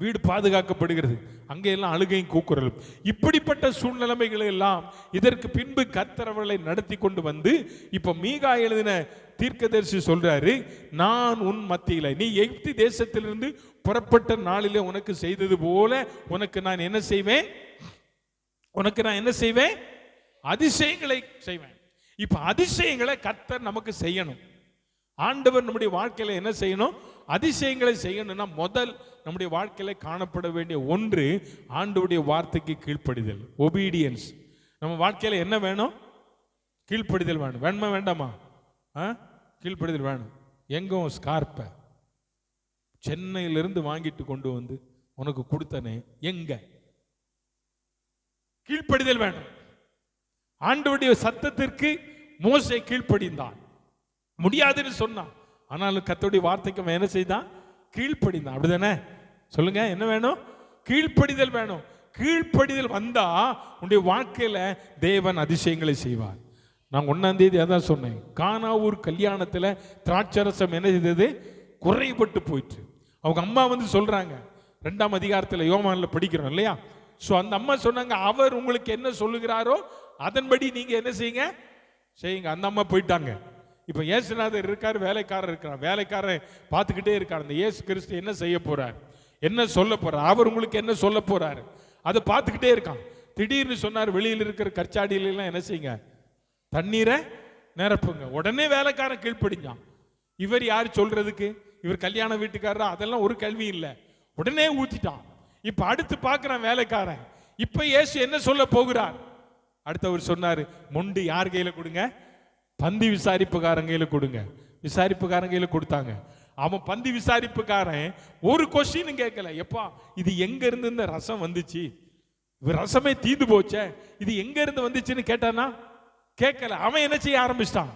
வீடு பாதுகாக்கப்படுகிறது. அங்கே எல்லாம் அழுகையும் கூக்குரலும். இப்படிப்பட்ட சூழ்நிலைமைகள் எல்லாம் இதற்கு பின்பு கர்த்தர் அவர்களை நடத்தி கொண்டு வந்து, இப்ப மீகா எழுதின தீர்க்கதரிசி சொல்றாரு, நான் உன் மத்தியில, நீ எகிப்து தேசத்திலிருந்து புறப்பட்ட நாளிலே உனக்கு செய்தது போல உனக்கு நான் என்ன செய்வேன்? அதிசயங்களை செய்வேன். இப்ப அதிசயங்களை கர்த்தர் நமக்கு செய்யணும். ஆண்டவர் நம்முடைய வாழ்க்கையில என்ன செய்யணும்? அதிசயங்களை செய்யணும்னா முதல் நம்முடைய வாழ்க்கையில காணப்பட வேண்டிய ஒன்று ஆண்டவருடைய வார்த்தைக்கு கீழ்ப்படிதல், ஒபீடியன்ஸ். நம்ம வாழ்க்கையில என்ன வேணும்? கீழ்ப்படிதல் வேணும். வேணுமா வேண்டாமா? கீழ்ப்படிதல் வேணும். எங்கும் ஸ்கார்ப்ப சென்னையிலிருந்து வாங்கிட்டு கொண்டு வந்து உனக்கு கொடுத்தனே, எங்க? கீழ்ப்படிதல் வேணும். ஆண்டவருடைய சத்தத்திற்கு மோசே கீழ்ப்படிந்தான். முடியாதுன்னு சொன்னான். ஆனாலும் கர்த்தருடைய வார்த்தைக்கு என்ன செய்தான்? கீழ்ப்படிந்தான். அப்படிதானே? சொல்லுங்க, என்ன வேணும்? கீழ்ப்படிதல் வேணும். கீழ்ப்படிதல் வந்தா உன்னுடைய வாழ்க்கையில தேவன் அதிசயங்களை செய்வார். நான் 1ஆம் தேதி அதான் சொன்னேன். கானாவூர் கல்யாணத்துல திராட்சரசம் என்ன செய்தது? குறைபட்டு போயிட்டு. அவங்க அம்மா வந்து சொல்றாங்க, 2ஆம் அதிகாரத்தில் யோவான்ல படிக்கிறோம் இல்லையா? சோ அந்த அம்மா சொன்னாங்க, அவர் உங்களுக்கு என்ன சொல்லுகிறாரோ அதன்படி நீங்க என்ன செய்யுங்க. அந்த அம்மா போயிட்டாங்க. இப்ப இயேசுநாதர் இருக்காரு, வேலைக்காரர் இருக்கிறார். வேலைக்காரர் பார்த்துக்கிட்டே இருக்கார். அந்த இயேசு கிறிஸ்து என்ன செய்ய போறார், என்ன சொல்ல போறார், அவர் உங்களுக்கு என்ன சொல்ல போறாரு, அதை பார்த்துக்கிட்டே இருக்கான். திடீர்னு சொன்னார், வெளியில் இருக்கிற கற்சாடியில எல்லாம் என்ன செய்யுங்க, தண்ணீரை நிரப்புங்க. உடனே வேலைக்காரன் கீழ்ப்படிஞ்சான். இவர் யார் சொல்றதுக்கு? இவர் கல்யாண வீட்டுக்காரரா? அதெல்லாம் ஒரு கேள்வி இல்லை. உடனே ஊத்திட்டான். இப்ப அடுத்து பார்க்கிறான் வேலைக்காரன். இப்ப இயேசு என்ன சொல்ல போகிறார்? அடுத்து அவர் சொன்னாரு, முண்டு யார் கையில கொடுங்க? பந்தி விசாரிப்புக்காரன் கையில கொடுங்க. விசாரிப்புக்காரன் கையில கொடுத்தாங்க. அவன் பந்தி விசாரிப்புக்காரன் ஒரு கொஸ்டின் கேட்கல. எப்பா இது எங்க இருந்து இந்த ரசம் வந்துச்சு? ரசமே தீந்து போச்சே, இது எங்க இருந்து வந்துச்சுன்னு கேட்டானா? கேட்கல. அவன் என்ன செய்ய ஆரம்பிச்சிட்டான்?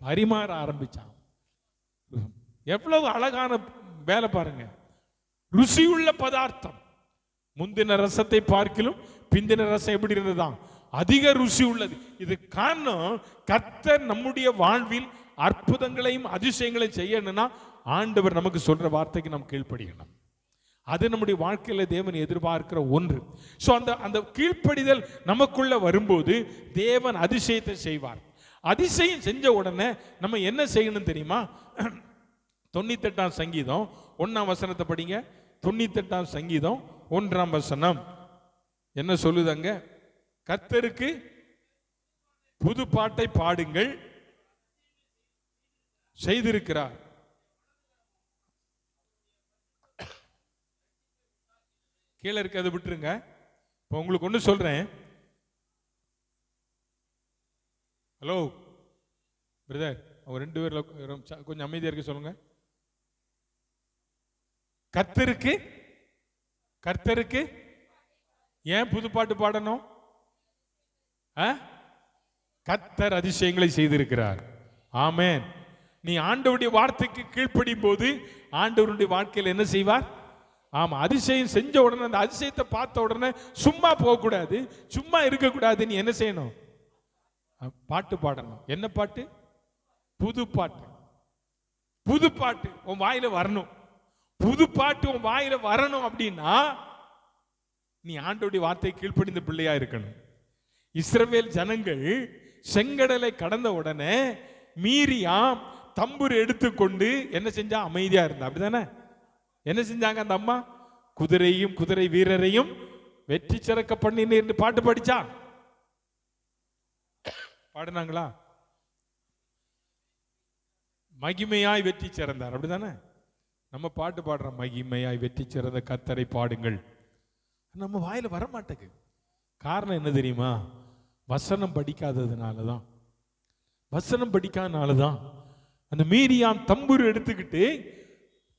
பரிமாற ஆரம்பிச்சான். எவ்வளவு அழகான வேலை பாருங்க. ருசியுள்ள பதார்த்தம். முந்தின ரசத்தை பார்க்கிலும் பிந்தின ரசம் எப்படி இருந்ததுதான்? அதிக ருசி உள்ளது. இது காரணம், கர்த்தர் நம்முடைய வாழ்வில் அற்புதங்களையும் அதிசயங்களையும் செய்யணும்னா ஆண்டவர் நமக்கு சொல்ற வார்த்தைக்கு நாம் கீழ்ப்படியணும். அது நம்முடைய வாழ்க்கையில தேவன் எதிர்பார்க்கிற ஒன்று. சோ அந்த கீழ்ப்படிதல் நமக்குள்ள வரும்போது தேவன் அதிசயத்தை செய்வார். அதிசயம் செஞ்ச உடனே நம்ம என்ன செய்யணும் தெரியுமா? 98ஆம் சங்கீதம் 1ஆம் வசனத்தை படிங்க. 98ஆம் சங்கீதம் 1ஆம் வசனம் என்ன சொல்லுதாங்க? கர்த்தருக்கு புது பாட்டை பாடுங்கள், செய்திருக்கிறார். கீழே இருக்க அதை விட்டுருங்க. இப்போ உங்களுக்கு ஒன்று சொல்றேன். ஹலோ பிரதர், அவங்க 2 பேர்ல கொஞ்சம் அமைதியா இருக்க சொல்லுங்க. கர்த்தருக்கு ஏன் புது பாட்டு பாடணும்? கர்த்தர் அதிசயங்களை செய்திருக்கிறார். ஆமென். நீ ஆண்டவருடைய வார்த்தைக்கு கீழ்ப்படியும் போது ஆண்டவருடைய வாழ்க்கையில் என்ன செய்வார்? ஆமா, அதிசயம் செஞ்ச உடனே அந்த அதிசயத்தை பார்த்த உடனே சும்மா போகக்கூடாது, சும்மா இருக்கக்கூடாது. நீ என்ன செய்யணும்? பாட்டு பாடணும். என்ன பாட்டு? புது பாட்டு. புது பாட்டு உன் வாயில வரணும். புது பாட்டு உன் வாயில வரணும் அப்படின்னா நீ ஆண்டவருடைய வார்த்தையை கீழ்ப்படிந்த பிள்ளையா இருக்கணும். இஸ்ரவேல் ஜனங்கள் செங்கடலை கடந்த உடனே மீரியாம் தம்புரு எடுத்துக்கொண்டு என்ன செஞ்சா? அமைதியா இருந்தா. அப்படிதானே? என்ன செஞ்சாங்க அந்த அம்மா? குதிரையும் குதிரை வீரரையும் வெற்றி சிறக்க பண்ணின்னு பாட்டு படிச்சா. பாடினாங்களா? மகிமையாய் வெற்றி சிறந்தார். அப்படிதானே? நம்ம பாட்டு பாடுறோம், மகிமையாய் வெற்றி சிறந்த கர்த்தரை பாடுங்கள். நம்ம வாயில வர மாட்டேங்குது. காரணம் என்ன தெரியுமா? வசனம் படிக்காததுனாலதான். வசனம் படிக்காதனாலதான். அந்த மீரியாம் தம்புரு எடுத்துக்கிட்டு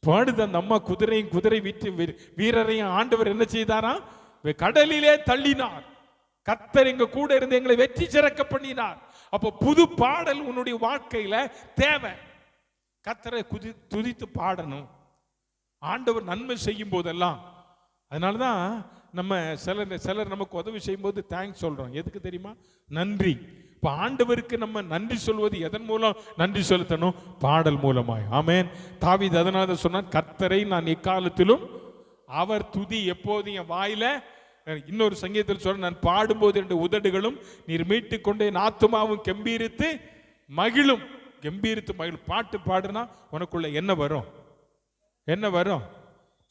பாடுது. அந்த அம்மா குதிரையும் குதிரை வீரரையும் ஆண்டவர் என்ன செய்தாரா? கடலிலே தள்ளினார். கர்த்தர் எங்க கூட இருந்து எங்களை வெற்றி சிறக்க பண்ணினார். அப்போ புது பாடல் உன்னுடைய வாழ்க்கையில தேவை. கர்த்தரை துதித்து பாடணும். ஆண்டவர் நன்மை செய்யும் போதெல்லாம். அதனாலதான் நம்ம சிலர் நமக்கு உதவி செய்யும் போது தேங்க்ஸ் சொல்றோம். எதுக்கு தெரியுமா? நன்றி. இப்ப ஆண்டவருக்கு நம்ம நன்றி சொல்வது எதன் மூலம் நன்றி செலுத்தணும்? பாடல் மூலமாய். ஆமென். தாவீது அதனால சொன்னான், கர்த்தரை நான் எக்காலத்திலும் அவர் துதி எப்போதும் என் வாயில. இன்னொரு சங்கீதத்தில் சொல்ற, நான் பாடும்போது என் உதடுகளும் நீர் மீட்டு கொண்டே என் ஆத்துமாவும் கெம்பீரித்து மகிழும். கெம்பீரித்து மகிழும். பாட்டு பாடுனா உனக்குள்ள என்ன வரும்? என்ன வரும்?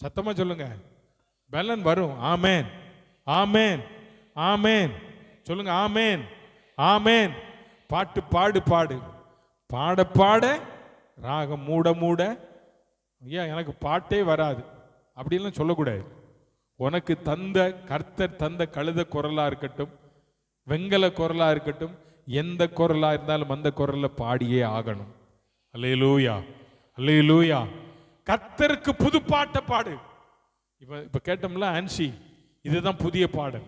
சத்தமா சொல்லுங்க. பலன் வரும். ஆமேன், ஆமேன், ஆமேன். சொல்லுங்க ஆமேன், ஆமேன். பாட்டு பாடு பாடு. பாட பாட ராகம் மூட மூட. ஐயா எனக்கு பாட்டே வராது அப்படின்லாம் சொல்லக்கூடாது. உனக்கு தந்த கர்த்தர் தந்த கழுத குரலா இருக்கட்டும், வெங்கல குரலா இருக்கட்டும், எந்த குரலா இருந்தாலும் அந்த குரல்ல பாடியே ஆகணும். அல்லேலூயா, அல்லேலூயா. கர்த்தருக்கு புது பாட்டை பாடு. இப்ப கேட்டோம்ல ஆன்சி, இதுதான் புதிய பாடல்.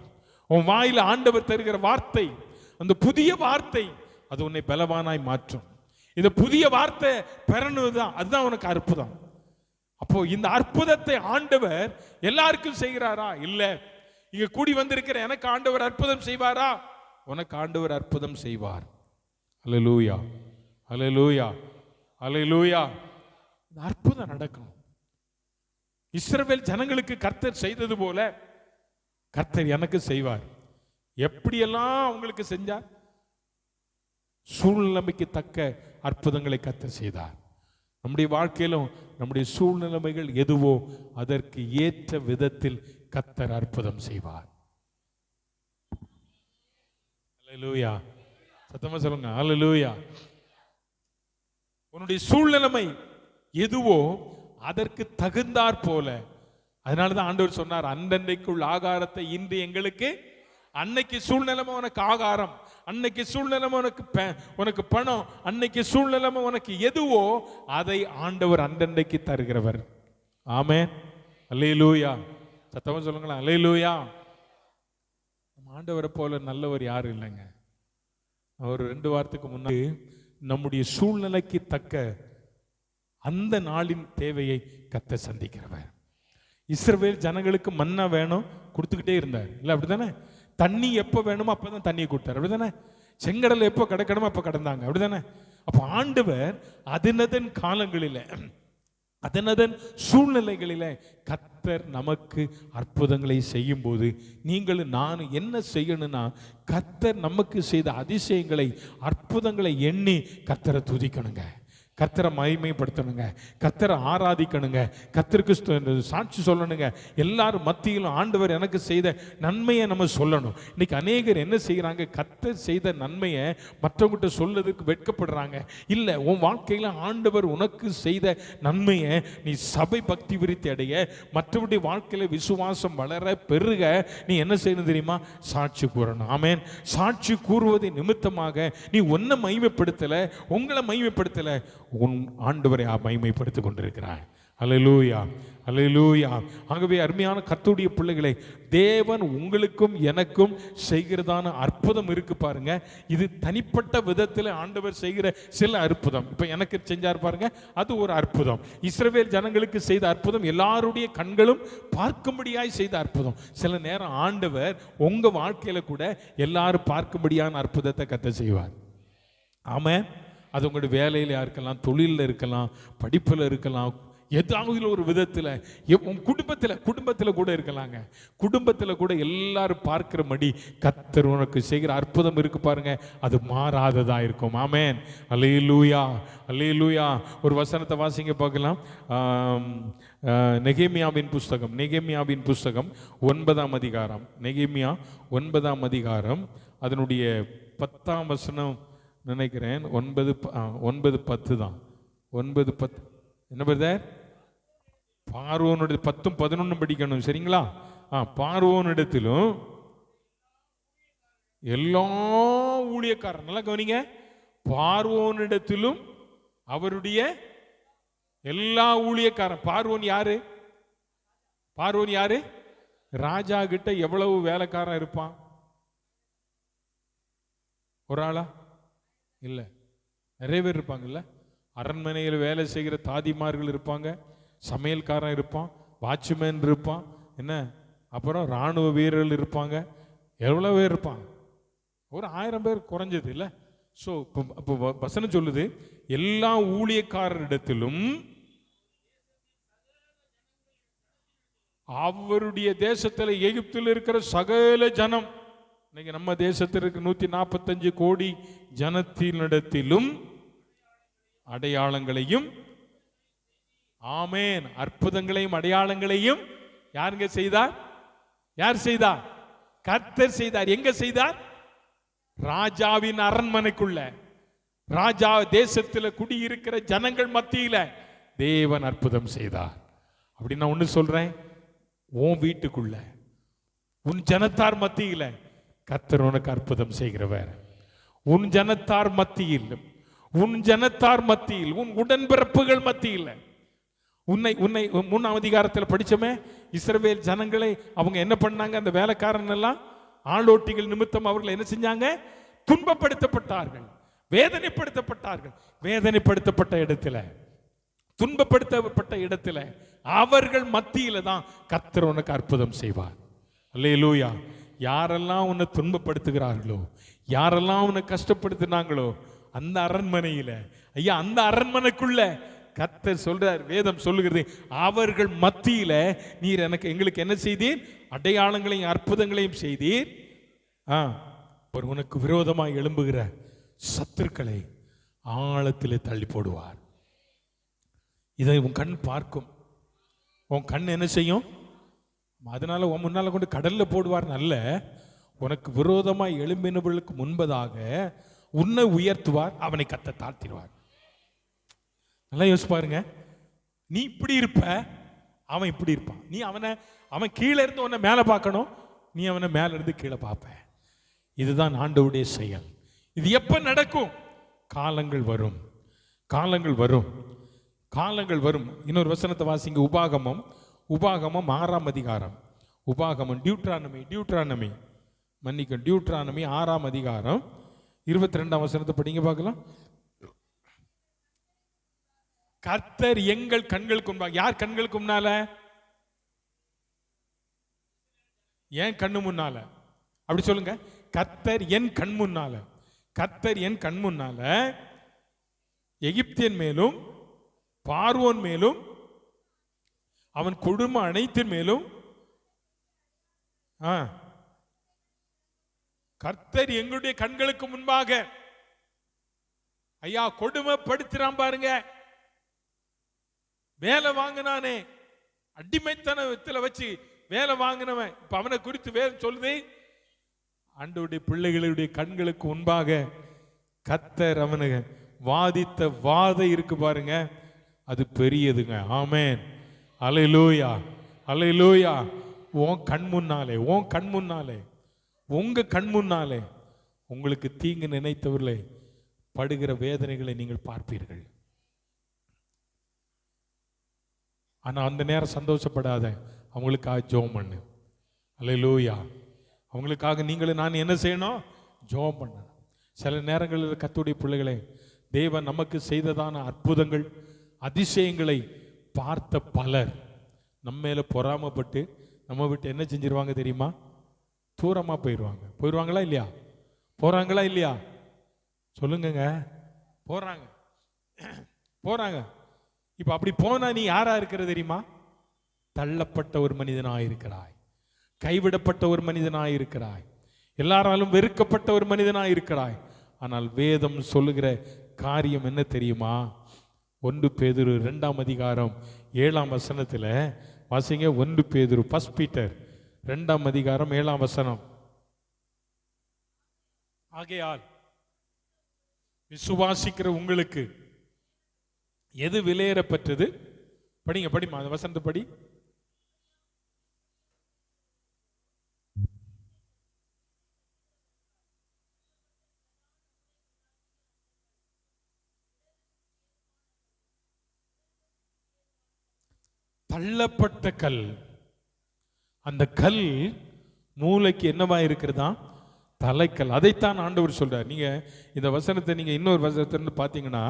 உன் வாயில ஆண்டவர் தருகிற வார்த்தை, அந்த புதிய வார்த்தை அது உன்னை பலவானாய் மாற்றும். இந்த புதிய வார்த்தை பெறணுதான், அதுதான் உனக்கு அற்புதம். அப்போ இந்த அற்புதத்தை ஆண்டவர் எல்லாருக்கும் செய்கிறாரா? இல்ல. இங்க கூடி வந்திருக்கிற எனக்கு ஆண்டவர் அற்புதம் செய்வாரா? உனக்கு ஆண்டவர் அற்புதம் செய்வார். அல்லேலூயா, அல்லேலூயா, அல்லேலூயா. இந்த அற்புதம் நடக்கும். இஸ்ரவேல் ஜனங்களுக்கு கர்த்தர் செய்தது போல கர்த்தர் எனக்கு செய்வார். எப்படியெல்லாம் அவங்களுக்கு செஞ்சார்? சூழ்நிலைமைக்கு தக்க அற்புதங்களை கர்த்தர் செய்தார். நம்முடைய வாழ்க்கையிலும் நம்முடைய சூழ்நிலைமைகள் எதுவோ அதற்கு ஏற்ற விதத்தில் கர்த்தர் அற்புதம் செய்வார். அல்லேலூயா. சத்தமா சொல்லுங்க அல்லேலூயா. உன்னுடைய சூழ்நிலைமை எதுவோ அதற்கு தகுந்தாற் போல. அதனாலதான் ஆண்டவர் சொன்னார், அன்றைக்குள்ள ஆகாரத்தை இன்று எங்களுக்கு. அன்னைக்கு சூழ்நிலைமை உனக்கு ஆகாரம், அன்னைக்கு சூழ்நிலைமை உனக்கு பணம், அன்னைக்கு சூழ்நிலைமை உனக்கு எதுவோ அதை ஆண்டவர் அன்றைக்கு தருகிறவர். ஆமென், அல்லேலூயா. சத்தமா சொல்லுங்களேன் அல்லேலூயா. ஆண்டவரை போல நல்லவர் யாரும் இல்லைங்க. ஒரு 2 வாரத்துக்கு முன்னாடி நம்முடைய சூழ்நிலைக்கு தக்க அந்த நாளின் தேவையை கர்த்தர் சந்திக்கிறவர். இஸ்ரவேல் ஜனங்களுக்கு மன்னா வேணும், கொடுத்துக்கிட்டே இருந்தார். இல்லை அப்படித்தானே? தண்ணி எப்போ வேணுமோ அப்பதான் தண்ணியை கொடுத்தார். அப்படிதானே? செங்கடல் எப்போ கடக்கணுமோ அப்போ கடந்தாங்க. அப்படிதானே? அப்போ ஆண்டவர் அதனதன் காலங்களில அதனதன் சூழ்நிலைகளில கர்த்தர் நமக்கு அற்புதங்களை செய்யும் போது நீங்களும் நானும் என்ன செய்யணும்னா, கர்த்தர் நமக்கு செய்த அதிசயங்களை அற்புதங்களை எண்ணி கர்த்தரை துதிக்கணுங்க, கர்த்தரை மகிமைப்படுத்தணுங்க, கர்த்தரை ஆராதிக்கணுங்க, கர்த்தருக்கு சாட்சி சொல்லணுங்க. எல்லாரும் மத்தியிலும் ஆண்டவர் எனக்கு செய்த நன்மையை நம்ம சொல்லணும். இன்னைக்கு அநேகர் என்ன செய்கிறாங்க? கர்த்தர் செய்த நன்மையை மற்றவங்கிட்ட சொல்லதுக்கு வெட்கப்படுறாங்க. இல்லை, உன் வாழ்க்கையில் ஆண்டவர் உனக்கு செய்த நன்மையை நீ சபை பக்தி விருத்தி அடைய, மற்றவருடைய வாழ்க்கையில் விசுவாசம் வளர பெருக நீ என்ன செய்யணும் தெரியுமா? சாட்சி கூறணும். ஆமென். சாட்சி கூறுவதை நிமித்தமாக நீ உன்னை மகிமைப்படுத்தலை, உங்களை மகிமைப்படுத்தலை, உன் ஆண்டவரை மகிமைப்படுத்திக் கொண்டிருக்கிறாய். அல்லேலூயா, அல்லேலூயா. ஆகவே அருமையான கர்த்தருடைய பிள்ளைகளை, தேவன் உங்களுக்கும் எனக்கும் செய்கிறதான அற்புதம் இருக்கு பாருங்க. இது தனிப்பட்ட விதத்தில் ஆண்டவர் செய்கிற சில அற்புதம். இப்போ எனக்கு செஞ்சார் பாருங்க, அது ஒரு அற்புதம். இஸ்ரவேல் ஜனங்களுக்கு செய்த அற்புதம் எல்லாருடைய கண்களும் பார்க்கும்படியாய் செய்த அற்புதம். சில நேரம் ஆண்டவர் உங்க வாழ்க்கையில கூட எல்லாரும் பார்க்கும்படியான அற்புதத்தை கர்த்தர் செய்வார். ஆமென். அது உங்களுடைய வேலையில் இருக்கலாம், தொழிலில் இருக்கலாம், படிப்பில் இருக்கலாம், ஏதாவது ஒரு விதத்தில் குடும்பத்தில் கூட இருக்கலாங்க. குடும்பத்தில் கூட எல்லாரும் பார்க்கிறபடி கர்த்தர் உனக்கு செய்கிற அற்புதம் இருக்கு பாருங்க, அது மாறாததா இருக்கும். ஆமென். அல்லேலூயா, அல்லேலூயா. ஒரு வசனத்தை வாசிங்க பார்க்கலாம். நெகேமியாவின் புஸ்தகம் 9ஆம் அதிகாரம், நெகேமியா 9ஆம் அதிகாரம், அதனுடைய 10ஆம் வசனம் நினைக்கிறேன். 9:10 தான். 9:10 என்ன பிரதர்? பார்வோனுடைய 10-11 படிக்கணும், சரிங்களா? பார்வோனிடத்திலும் எல்லா ஊழியக்காரர், நல்லா கவனிங்க, பார்வோனிடத்திலும் அவருடைய எல்லா ஊழியக்காரன். பார்வோன் யாரு? பார்வோன் யாரு? ராஜா கிட்ட எவ்வளவு வேலைக்காரன் இருப்பான்? ஒரு ஆளா? இல்ல, நிறைய பேர் இருப்பாங்கல்ல. அரண்மனையில் வேலை செய்கிற தாதிமார்கள் இருப்பாங்க, சமையல்காரன் இருப்பான், வாட்ச்மேன் இருப்பான், என்ன, அப்புறம் இராணுவ வீரர்கள் இருப்பாங்க. எவ்வளோ பேர் இருப்பான்? ஒரு 1000 பேர் குறைஞ்சது இல்லை. ஸோ இப்போ வசனம் சொல்லுது, எல்லா ஊழியக்காரரிடத்திலும் அவருடைய தேசத்தில் எகிப்தில் இருக்கிற சகல ஜனம், இன்னைக்கு நம்ம தேசத்திற்கு 145 கோடி ஜனத்தினிடத்திலும் அடையாளங்களையும், ஆமேன், அற்புதங்களையும் அடையாளங்களையும் யாருங்க செய்தார்? யார் செய்தார்? கர்த்தர் செய்தார். எங்க செய்தார்? ராஜாவின் அரண்மனைக்குள்ள, ராஜா தேசத்தில் குடியிருக்கிற ஜனங்கள் மத்தியில தேவன் அற்புதம் செய்தார். அப்படி நான் ஒண்ணு சொல்றேன், உன் வீட்டுக்குள்ள, உன் ஜனத்தார் மத்தியில கர்த்தர் உனக்கு அற்புதம் செய்கிறவர். உன் ஜனத்தார் மத்தியில், உன் ஜனத்தார் மத்தியில், உன் உடன்பிறப்புகள் மத்தியில். உன்னை 3ஆம் அதிகாரத்தில் படிச்சோமே, இஸ்ரவேல் ஜனங்களை அவங்க என்ன பண்ணாங்க? அந்த வேலைக்காரன் எல்லாம் ஆளோட்டிகள் நிமித்தம் அவர்கள் என்ன செஞ்சாங்க? துன்பப்படுத்தப்பட்டார்கள், வேதனைப்படுத்தப்பட்டார்கள். வேதனைப்படுத்தப்பட்ட இடத்துல, துன்பப்படுத்தப்பட்ட இடத்துல, அவர்கள் மத்தியில தான் கர்த்தர் உனக்கு அற்புதம் செய்வார். அல்லேலூயா. யாரெல்லாம் உன்னை துன்பப்படுத்துகிறார்களோ, யாரெல்லாம் உன்னை கஷ்டப்படுத்தினாங்களோ, அந்த அரண்மனையில, ஐயா, அந்த அரண்மனைக்குள்ள கர்த்தர் சொல்றார், வேதம் சொல்லுகிறது, அவர்கள் மத்தியில நீர் எங்களுக்கு என்ன செய்தீர்? அடையாளங்களையும் அற்புதங்களையும் செய்தீர். ஒரு உனக்கு விரோதமாய் எழும்புகிற சத்துருக்களை ஆழத்திலே தள்ளி போடுவார். இதை உன் கண் பார்க்கும். உன் கண் என்ன செய்யும்? அதனால உன் முன்னால கொண்டு கடல்ல போடுவார். நல்ல உனக்கு விரோதமாய் எழும்பினவர்களுக்கு முன்பதாக உன்னை உயர்த்துவார், அவனை கத்த தாழ்த்திடுவார். நல்லா யோசிச்சு பாருங்க. நீ இப்படி இருப்ப, அவன் இப்படி இருப்பான். நீ அவன் கீழே இருந்து உன்னை மேலே பார்க்கணும், நீ அவனை மேல இருந்து கீழே பார்ப்ப. இதுதான் ஆண்டவருடைய செயல். இது எப்ப நடக்கும்? காலங்கள் வரும், காலங்கள் வரும், காலங்கள் வரும். இன்னொரு வசனத்தை வாசிங்க. உபாகமம் 6ஆம் அதிகாரம். உபாகமம், டியூட்ரானமி 6ஆம் அதிகாரம் 22ஆம் வசனத்தை படிங்க பார்க்கலாம். கர்த்தர் எங்கள் கண்களுக்கு முன்பாக, யார் கண்களுக்கு முன்னால? ஏன் கண்ணு முன்னால? அப்படி சொல்லுங்க. கர்த்தர் என் கண் முன்னால, கர்த்தர் என் கண் முன்னால எகிப்தியன் மேலும் பார்வோன் மேலும் அவன் குடும்பம் அனைத்தின் மேலும் கர்த்தர் எங்களுடைய கண்களுக்கு முன்பாக, ஐயா, கொடுமைப்படுத்தினான் பாருங்க. வேலை வாங்கினானே, அடிமைத்தனத்துல வச்சு வேலை வாங்கினவன், இப்ப அவனை குறித்து வேதம் சொல்லுது, ஆண்டவருடைய பிள்ளைகளுடைய கண்களுக்கு முன்பாக கர்த்தர் அவனுக்கு வாதித்த வாதை இருக்கு பாருங்க, அது பெரியதுங்க. ஆமென். அல்லேலூயா, அல்லேலூயா. உன் கண் முன்னாலே, உன் கண் முன்னாலே, உங்க கண் முன்னாலே உங்களுக்கு தீங்கு நினைத்தவர்களே படுகிற வேதனைகளை நீங்கள் பார்ப்பீர்கள். ஆனால் அந்த நேரம் சந்தோஷப்படாத, அவங்களுக்காக ஜெபம் பண்ணு. அல்லேலூயா. அவங்களுக்காக நீங்களும் நான் என்ன செய்யணும்? ஜெபம் பண்ணணும். சில நேரங்களில் கர்த்தருடைய பிள்ளைகளே, தேவன் நமக்கு செய்ததான அற்புதங்கள் அதிசயங்களை பார்த்த பலர் நம்ம மேல பொறாமப்பட்டு நம்ம விட்டு என்ன செஞ்சிருவாங்க தெரியுமா? தூரமாக போயிடுவாங்களா இல்லையா? போறாங்களா இல்லையா? சொல்லுங்க. போறாங்க. இப்போ அப்படி போனா நீ யாரா இருக்கிற தெரியுமா? தள்ளப்பட்ட ஒரு மனிதனாய் இருக்கிறாய், கைவிடப்பட்ட ஒரு மனிதனாய் இருக்கிறாய், எல்லாராலும் வெறுக்கப்பட்ட ஒரு மனிதனாய் இருக்கிறாய். ஆனால் வேதம் சொல்லுகிற காரியம் என்ன தெரியுமா? 1 பேதுரு 2ஆம் அதிகாரம் 7ஆம் வசனத்தில் வாசிங்க. 1 பேதுரு, 1 பீட்டர் 2ஆம் அதிகாரம் 7ஆம் வசனம். ஆகையால் விசுவாசிக்கிற உங்களுக்கு எது விலையேறப்பட்டது? படிமா அந்த வசனத்தை படி. தள்ளப்பட்ட கல். அந்த கல் மூளைக்கு என்னவா இருக்கிறதா? தலைக்கல். அதைத்தான் ஆண்டவர் சொல்றார். நீங்க இந்த வசனத்தை நீங்க இன்னொரு வசனத்திலிருந்து பார்த்தீங்கன்னா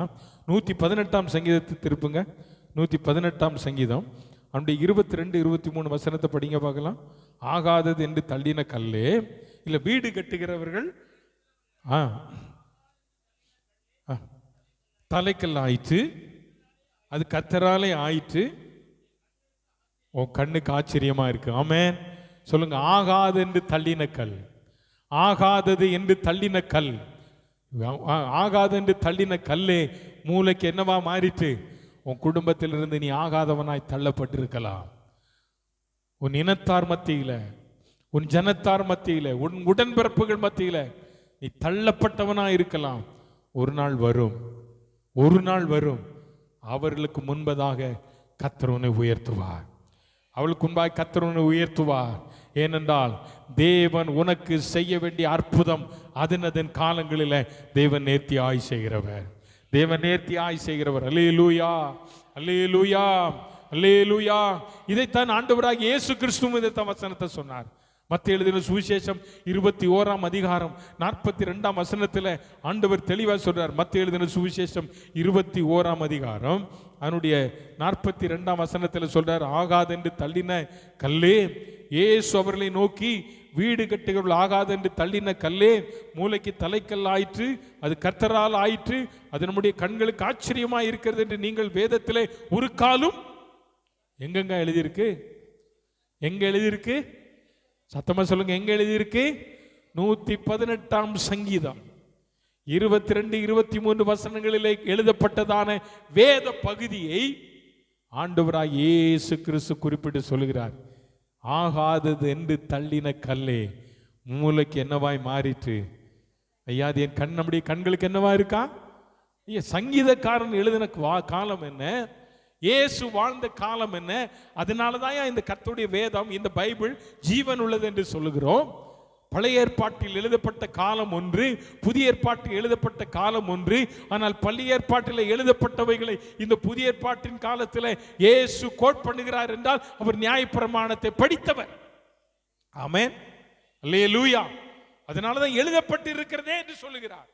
118ஆம் சங்கீதத்தை திருப்புங்க. 118ஆம் சங்கீதம் அவனுடைய 22, 23 வசனத்தை படிங்க பார்க்கலாம். ஆகாதது என்று தள்ளின கல்லே, இல்ல வீடு கட்டுகிறவர்கள் தலைக்கல் ஆயிற்று, அது கர்த்தராலே ஆயிற்று. உன் கண்ணுக்கு ஆச்சரியமா இருக்கு. ஆமென் சொல்லுங்க. ஆகாது என்று தள்ளின கல், ஆகாதது என்று தள்ளின கல், ஆகாது என்று தள்ளின கல்லே மூளைக்கு என்னவா மாறிட்டு? உன் குடும்பத்திலிருந்து நீ ஆகாதவனாய் தள்ளப்பட்டிருக்கலாம். உன் இனத்தார் மத்தியில, உன் ஜனத்தார் மத்தியில, உன் உடன்பிறப்புகள் மத்தியில நீ தள்ளப்பட்டவனாய் இருக்கலாம். ஒரு நாள் வரும், அவர்களுக்கு முன்பதாக கர்த்தர் உன்னை உயர்த்துவார். அவளுக்கு முன்பாக கர்த்தர் உன்னை உயர்த்துவார். ஏனென்றால் தேவன் உனக்கு செய்ய வேண்டிய அற்புதம் அதன் காலங்களில் தேவன் நேர்த்தியாய் செய்கிறவர். அல்லேலூயா, அல்லேலூயா, அல்லேலூயா. இதைத்தான் ஆண்டவராகிய இயேசு கிறிஸ்துவும் இதைத்தான் வசனத்தை சொன்னார். மத்தேயு எழுதின சுவிசேஷம் 21ஆம் அதிகாரம் 42ஆம் வசனத்தில் ஆண்டவர் தெளிவாக சொல்றார். மத்தேயு எழுதின சுவிசேஷம் 21ஆம் அதிகாரம் அதனுடைய 42ஆம் வசனத்தில் சொல்றார், ஆகாதென்று தள்ளின கல்லே, இயேசு அவர்களை நோக்கி, வீடு கட்டுகிறவர்கள் ஆகாதென்று தள்ளின கல்லே மூளைக்கு தலைக்கல் ஆயிற்று, அது கர்த்தரால் ஆயிற்று, அது நம்முடைய கண்களுக்கு ஆச்சரியமாக இருக்கிறது என்று நீங்கள் வேதத்திலே ஒரு காலும் எங்கெங்க எழுதியிருக்கு? எங்க எழுதியிருக்கு? சத்தமா சொல்லுங்க. எங்க எழுதியிருக்கு? 118ஆம் சங்கீதம் 22, 23 வசனங்களிலே எழுதப்பட்டதான வேத பகுதியை ஆண்டவராய் இயேசு கிறிஸ்து குறிப்பிட்டு சொல்கிறார். ஆகாதது என்று தள்ளின கல்லே மூளைக்கு என்னவாய் மாறிற்று? ஐயா, அது என் கண், நம்முடைய கண்களுக்கு என்னவா இருக்கா? சங்கீதக்காரன் எழுதின காலம் என்ன, இயேசு வாழ்ந்த காலம் என்ன? அதனாலதான் இந்த கர்த்தருடைய வேதம், இந்த பைபிள் ஜீவன் உள்ளது என்று சொல்லுகிறோம். பழைய ஏற்பாட்டில் எழுதப்பட்ட காலம் ஒன்று, புதிய ஏற்பாட்டில் எழுதப்பட்ட காலம் ஒன்று. ஆனால் பழைய ஏற்பாட்டில் எழுதப்பட்டவைகளை இந்த புதிய ஏற்பாட்டின் காலத்தில் இயேசு கோட் பண்ணுகிறார் என்றால் அவர் நியாயப்பிரமாணத்தை படித்தவர். ஆமென், அல்லேலூயா. அதனாலதான் எழுதப்பட்டு இருக்கிறதே என்று சொல்லுகிறார்.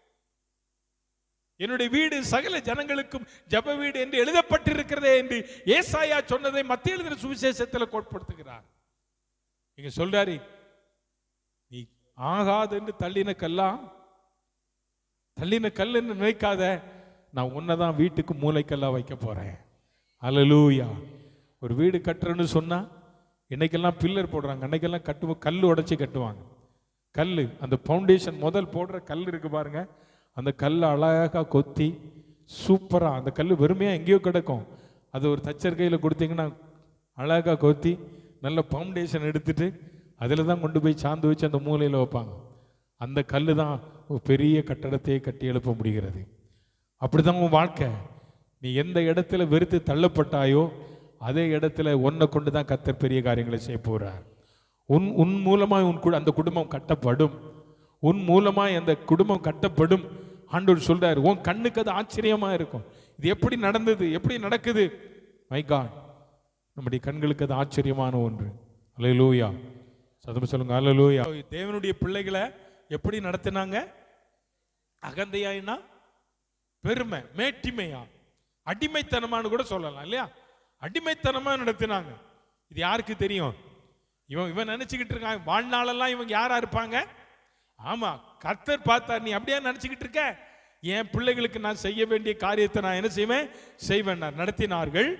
என்னுடைய வீடு சகல ஜனங்களுக்கும் ஜெப வீடு என்று எழுதப்பட்டிருக்கிறதே என்று ஏசாயா சொன்னதை மத்தேயு எழுதின சுவிசேஷத்தில் கோட்படுத்துகிறார். இங்க சொல்றாரு, நீ ஆகாது என்று தள்ளின கல் என்று நினைக்காத, நான் உன்னதான் வீட்டுக்கு மூளைக்கல்லா வைக்க போறேன். அல்லேலூயா. ஒரு வீடு கட்டுறேன்னு சொன்னா இன்னைக்கெல்லாம் பில்லர் போடுறாங்க, அன்னைக்கெல்லாம் கட்டுவோம், கல் உடைச்சி கட்டுவாங்க. கல், அந்த பவுண்டேஷன் முதல் போடுற கல் இருக்கு பாருங்க, அந்த கல் அழகாக கொத்தி சூப்பராக, அந்த கல் வெறுமையாக எங்கேயோ கிடக்கும், அது ஒரு தச்சர் கையில் கொடுத்தீங்கன்னா அழகாக கொத்தி நல்ல பவுண்டேஷன் எடுத்துட்டு அதில் தான் கொண்டு போய் சாந்து வச்சு அந்த மூலையில் வைப்பாங்க. அந்த கல் தான் ஒரு பெரிய கட்டடத்தையே கட்டி எழுப்ப முடிகிறது. அப்படி தான் உன் வாழ்க்கை. நீ எந்த இடத்துல வெறுத்து தள்ளப்பட்டாயோ அதே இடத்துல உன்னை கொண்டு தான் கர்த்தர் பெரிய காரியங்களை செய்ய போகிறார். உன் மூலமாக அந்த குடும்பம் கட்டப்படும். உன் மூலமாய் அந்த குடும்பம் கட்டப்படும். ஆண்டவர் சொல்றார், உன் கண்ணுக்கு அது ஆச்சரியமா இருக்கும். இது எப்படி நடந்தது, எப்படி நடக்குது? மை காட், நம்முடைய கண்களுக்கு அது ஆச்சரியமான ஒன்று. அல்லேலூயா. சத்தம் சொல்லுங்க அல்லேலூயா. தேவனுடைய பிள்ளைகளை எப்படி நடத்தினாங்க? அகந்தையாயினா பெருமை, மேட்டிமையா, அடிமைத்தனமானு கூட சொல்லலாம் இல்லையா? அடிமைத்தனமா நடத்தினாங்க. இது யாருக்கு தெரியும்? இவன் நினைச்சுக்கிட்டு இருக்கான் வாழ்நாளெல்லாம் இவங்க யாரா இருப்பாங்க? ஆமா, கர்த்தர் பார்த்தார். நீ அப்படியே நினைச்சுக்கிட்டு இருக்க, என் பிள்ளைகளுக்கு நான் செய்ய வேண்டிய காரியத்தை நான் என்ன செய்வேன் நடத்தினார்கள்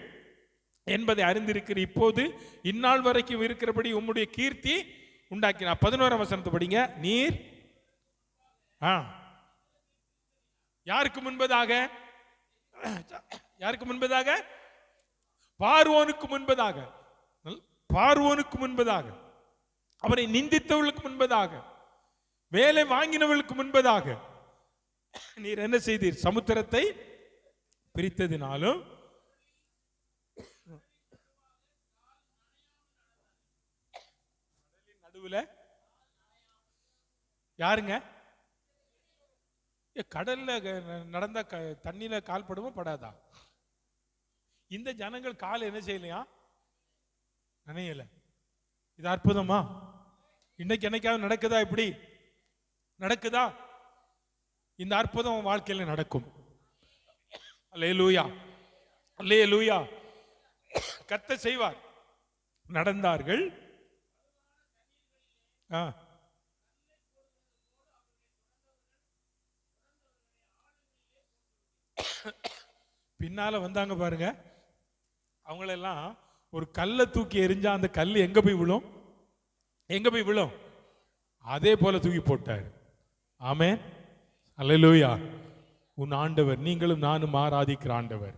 என்பதை அறிந்திருக்கிற இப்போது இந்நாள் வரைக்கும் இருக்கிறபடி உம்முடைய கீர்த்தி உண்டாக்கினார். 11ஆம் வசனத்தை படிங்க. நீர் யாருக்கு முன்பதாக? யாருக்கு முன்பதாக? பார்வோனுக்கு முன்பதாக. பார்வோனுக்கு முன்பதாக, அவரை நிந்தித்தவர்களுக்கு முன்பதாக, வேலை வாங்கினவர்களுக்கு முன்பதாக நீர் என்ன செய்தீர்? சமுத்திரத்தை பிரித்ததினாலும் நடுவுல யாருங்க? கடல்ல நடந்த தண்ணியில கால் படுமா படாதா? இந்த ஜனங்கள் கால் என்ன செய்யலையா? நினையல. இது அற்புதமா? இன்னைக்கு என்னைக்காவது நடக்குதா? இப்படி நடக்குதா? இந்த அற்புதம் வாழ்க்கையில நடக்கும். அல்லேலூயா, அல்லேலூயா. கர்த்தர் செய்வார். நடந்தார்கள். பின்னால வந்தாங்க பாருங்க. அவங்களெல்லாம் ஒரு கல்லை தூக்கி எறிஞ்சா அந்த கல் எங்க போய் விழும்? எங்க போய் விழும்? அதே போல தூக்கி போட்டார். ஆமென், அல்லேலூயா. உன் ஆண்டவர், நீங்களும் நானும் ஆராதிக்கிற ஆண்டவர்,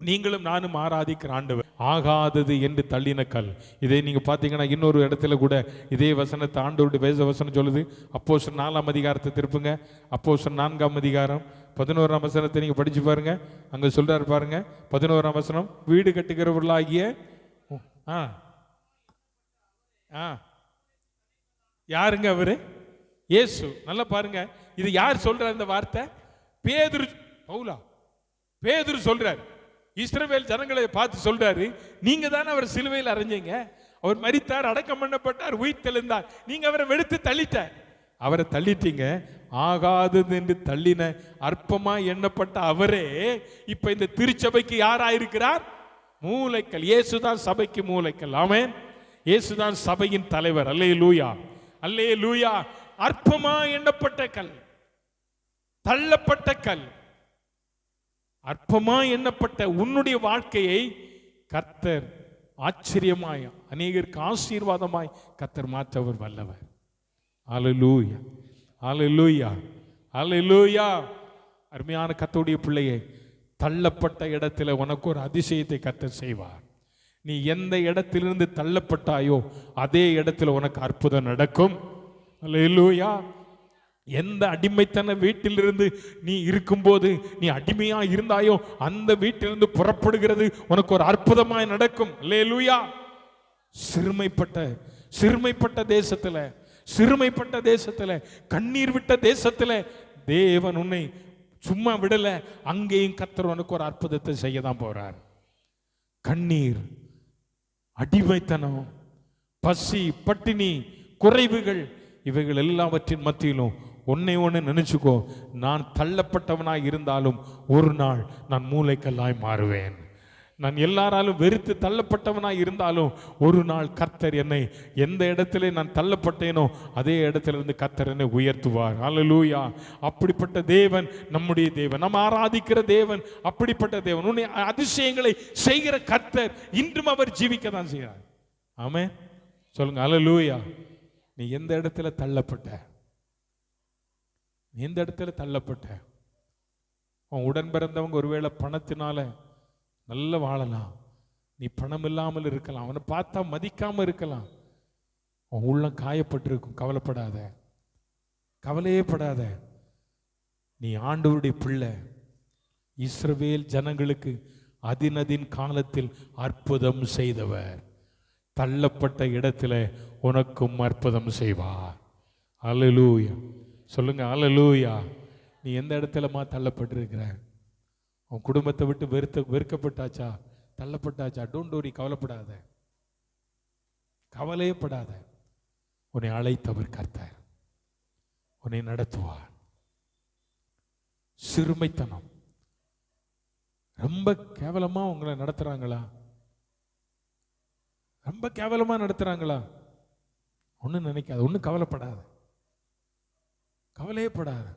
நீங்களும் நானும் ஆராதிக்கிற ஆண்டவர் ஆகாதது என்று தள்ளின கல். இதை நீங்க பாத்தீங்கன்னா இன்னொரு இடத்துல கூட இதே வசனத்தை ஆண்டவருடைய வேத வசனம் சொல்லுது. அப்போஸ்தலர் 4ஆம் அதிகாரத்தை திருப்புங்க. அப்போஸ்தலர் 4ஆம் அதிகாரம் 11ஆம் வசனத்தை நீங்க படிச்சு பாருங்க. அங்க சொல்றாரு பாருங்க, 11ஆம் வசனம். வீடு கட்டுகிறவர்களாகிய யாருங்க அவரு? இயேசு. நல்லா பாருங்க, இது யார் சொல்ற இந்த வார்த்தை? பேதுரு. பவுலா? பேதுரு சொல்றாரு. இஸ்ரவேல் ஜனங்களை பார்த்து சொல்றாரு, நீங்க தானே அவர் சிலுவையில் அறைஞ்சீங்க, அவர் மரித்தார், அடக்கம் பண்ணப்பட்டார், உயிர் தெழுந்தார், நீங்க அவரை வெறுத்து தள்ளிட்ட. அவரை தள்ளிட்டீங்க. ஆகாதது என்று தள்ளின அற்பமா எண்ணப்பட்ட அவரே இப்ப இந்த திருச்சபைக்கு யாராயிருக்கிறார்? மூலைக்கல். இயேசுதான் சபைக்கு மூலைக்கல். ஆமென். இயேசுதான் சபையின் தலைவர். அல்லேலூயா, அல்லேலூயா. அற்பமா எண்ணப்பட்ட கல், தள்ளப்பட்ட கல், அற்பமா எண்ணப்பட்ட உன்னுடைய வாழ்க்கையை கர்த்தர் ஆச்சரியமாய், அநேகருக்கு ஆசீர்வாதமாய் கர்த்தர் மாற்றவர் வல்லவர். அல்லேலூயா, அல்லேலூயா, அல்லேலூயா. அருமையான கர்த்தருடைய பிள்ளையே, தள்ளப்பட்ட இடத்துல உனக்கு ஒரு அதிசயத்தை கர்த்தர் செய்வார். நீ எந்த இடத்திலிருந்து தள்ளப்பட்டாயோ அதே இடத்துல உனக்கு அற்புதம் நடக்கும். அல்லேலூயா. எந்த அடிமைத்தன வீட்டிலிருந்து நீ இருக்கும்போது நீ அடிமையா இருந்தாயோ அந்த வீட்டிலிருந்து புறப்படுகிறது உனக்கு ஒரு அற்புதமாய் நடக்கும். அல்லேலூயா. சிறுமைப்பட்ட தேசத்துல, சிறுமைப்பட்ட தேசத்துல, கண்ணீர் விட்ட தேசத்துல தேவன் உன்னை சும்மா விடல. அங்கேயும் கர்த்தர் உனக்கு ஒரு அற்புதத்தை செய்ய தான் போறார். கண்ணீர், அடிமைத்தனம், பசி, பட்டினி, குறைவுகள், இவைகள் எல்லாவற்றின் மத்தியிலும் ஒன்னே ஒன்று நினைச்சுக்கோ, நான் தள்ளப்பட்டவனாய் இருந்தாலும் ஒரு நாள் நான் மூலைக்கல்லாய் மாறுவேன். நான் எல்லாராலும் வெறுத்து தள்ளப்பட்டவனாய் இருந்தாலும் ஒரு நாள் கர்த்தர் என்னை எந்த இடத்துல நான் தள்ளப்பட்டேனோ அதே இடத்துல இருந்து கர்த்தர் என்னை உயர்த்துவார். அல்லேலூயா. அப்படிப்பட்ட தேவன் நம்முடைய தேவன், நம்ம ஆராதிக்கிற தேவன் அப்படிப்பட்ட தேவன். உன்னை அதிசயங்களை செய்கிற கர்த்தர் இன்றும் அவர் ஜீவிக்க தான் செய்கிறார். ஆமென், சொல்லுங்க அல்லேலூயா. நீ எந்த இடத்துல தள்ளப்பட்ட? எந்த இடத்துல தள்ளப்பட்ட? உன் உடன் பிறந்தவங்க ஒருவேளை பணத்தினால நல்ல வாழலாம், நீ பணம் இல்லாமல் இருக்கலாம், அவனை பார்த்தா மதிக்காம இருக்கலாம், உன் உள்ளம் காயப்பட்டிருக்கும். கவலைப்படாத, கவலையே படாத. நீ ஆண்டவருடைய பிள்ளை. இஸ்ரவேல் ஜனங்களுக்கு அதினதின் காலத்தில் அற்புதம் செய்தவர். தள்ளப்பட்ட இடத்துல உனக்கும் அற்புதம் செய்வார். அல்லேலூயா, சொல்லுங்க அல்லேலூயா. நீ எந்த இடத்துலமா தள்ளப்பட்டிருக்கிற? உன் குடும்பத்தை விட்டு வெறுக்கப்பட்டாச்சா? தள்ளப்பட்டாச்சா, டோன்ட் வரி, கவலைப்படாத, கவலையே படாத. உன்னை அழைத்தவர் கர்த்தர், உன்னை நடத்துவார். சிறுமைத்தனம், ரொம்ப கேவலமா உங்களை நடத்துறாங்களா? ரொம்ப கேவலமா நடத்துறாங்களா? ஒன்றும் நினைக்காது, ஒன்றும் கவலைப்படாத, கவலையே படாத.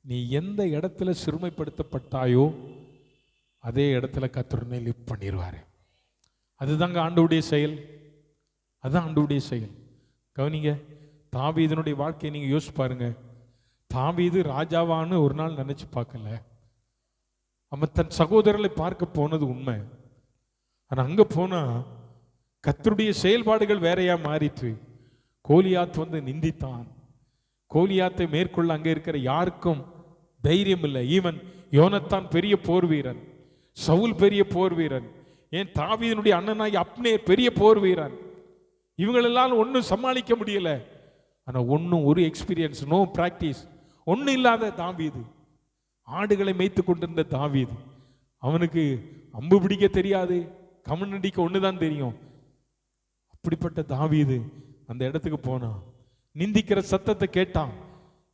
நீ எந்த இடத்துல சிறுமைப்படுத்தப்பட்டாயோ அதே இடத்துல கர்த்தர் லிஃப்ட் பண்ணிடுவாரு. அதுதாங்க ஆண்டவருடைய செயல், அதுதான் ஆண்டவருடைய செயல். கவனிங்க, தாவீதினுடைய வாழ்க்கையை நீங்க யோசிச்சு பாருங்க. தாவீது ராஜாவான்னு ஒரு நாள் நினைச்சு பார்க்கல. அவன் தன் சகோதரர்களை பார்க்க போனது உண்மை. ஆனா அங்க போனா கர்த்தருடைய செயல்பாடுகள் வேறையா மாறிற்று. கோலியாத் வந்து நிந்தித்தான். கோலியாத்தை மேற்கொள்ள அங்க இருக்கிற யாருக்கும் தைரியம் இல்லை. ஈவன் யோனத்தான் பெரிய போர் வீரன், சவுல் பெரிய போர் வீரன், ஏன் தாவீதினுடைய அண்ணனாகி அப்னேர் பெரிய போர் வீரன். இவங்களெல்லாம் ஒன்றும் சமாளிக்க முடியல. ஆனா ஒன்றும் ஒரு எக்ஸ்பீரியன்ஸ், நோ பிராக்டிஸ், ஒன்றும் இல்லாத தாவீது, ஆடுகளை மேய்த்து கொண்டிருந்த தாவீது, அவனுக்கு அம்பு பிடிக்க தெரியாது, கமன் அடிக்க ஒண்ணுதான் தெரியும். அப்படிப்பட்ட தாவீது அந்த இடத்துக்கு போனான். நிந்திக்கிற சத்தத்தை கேட்டான்.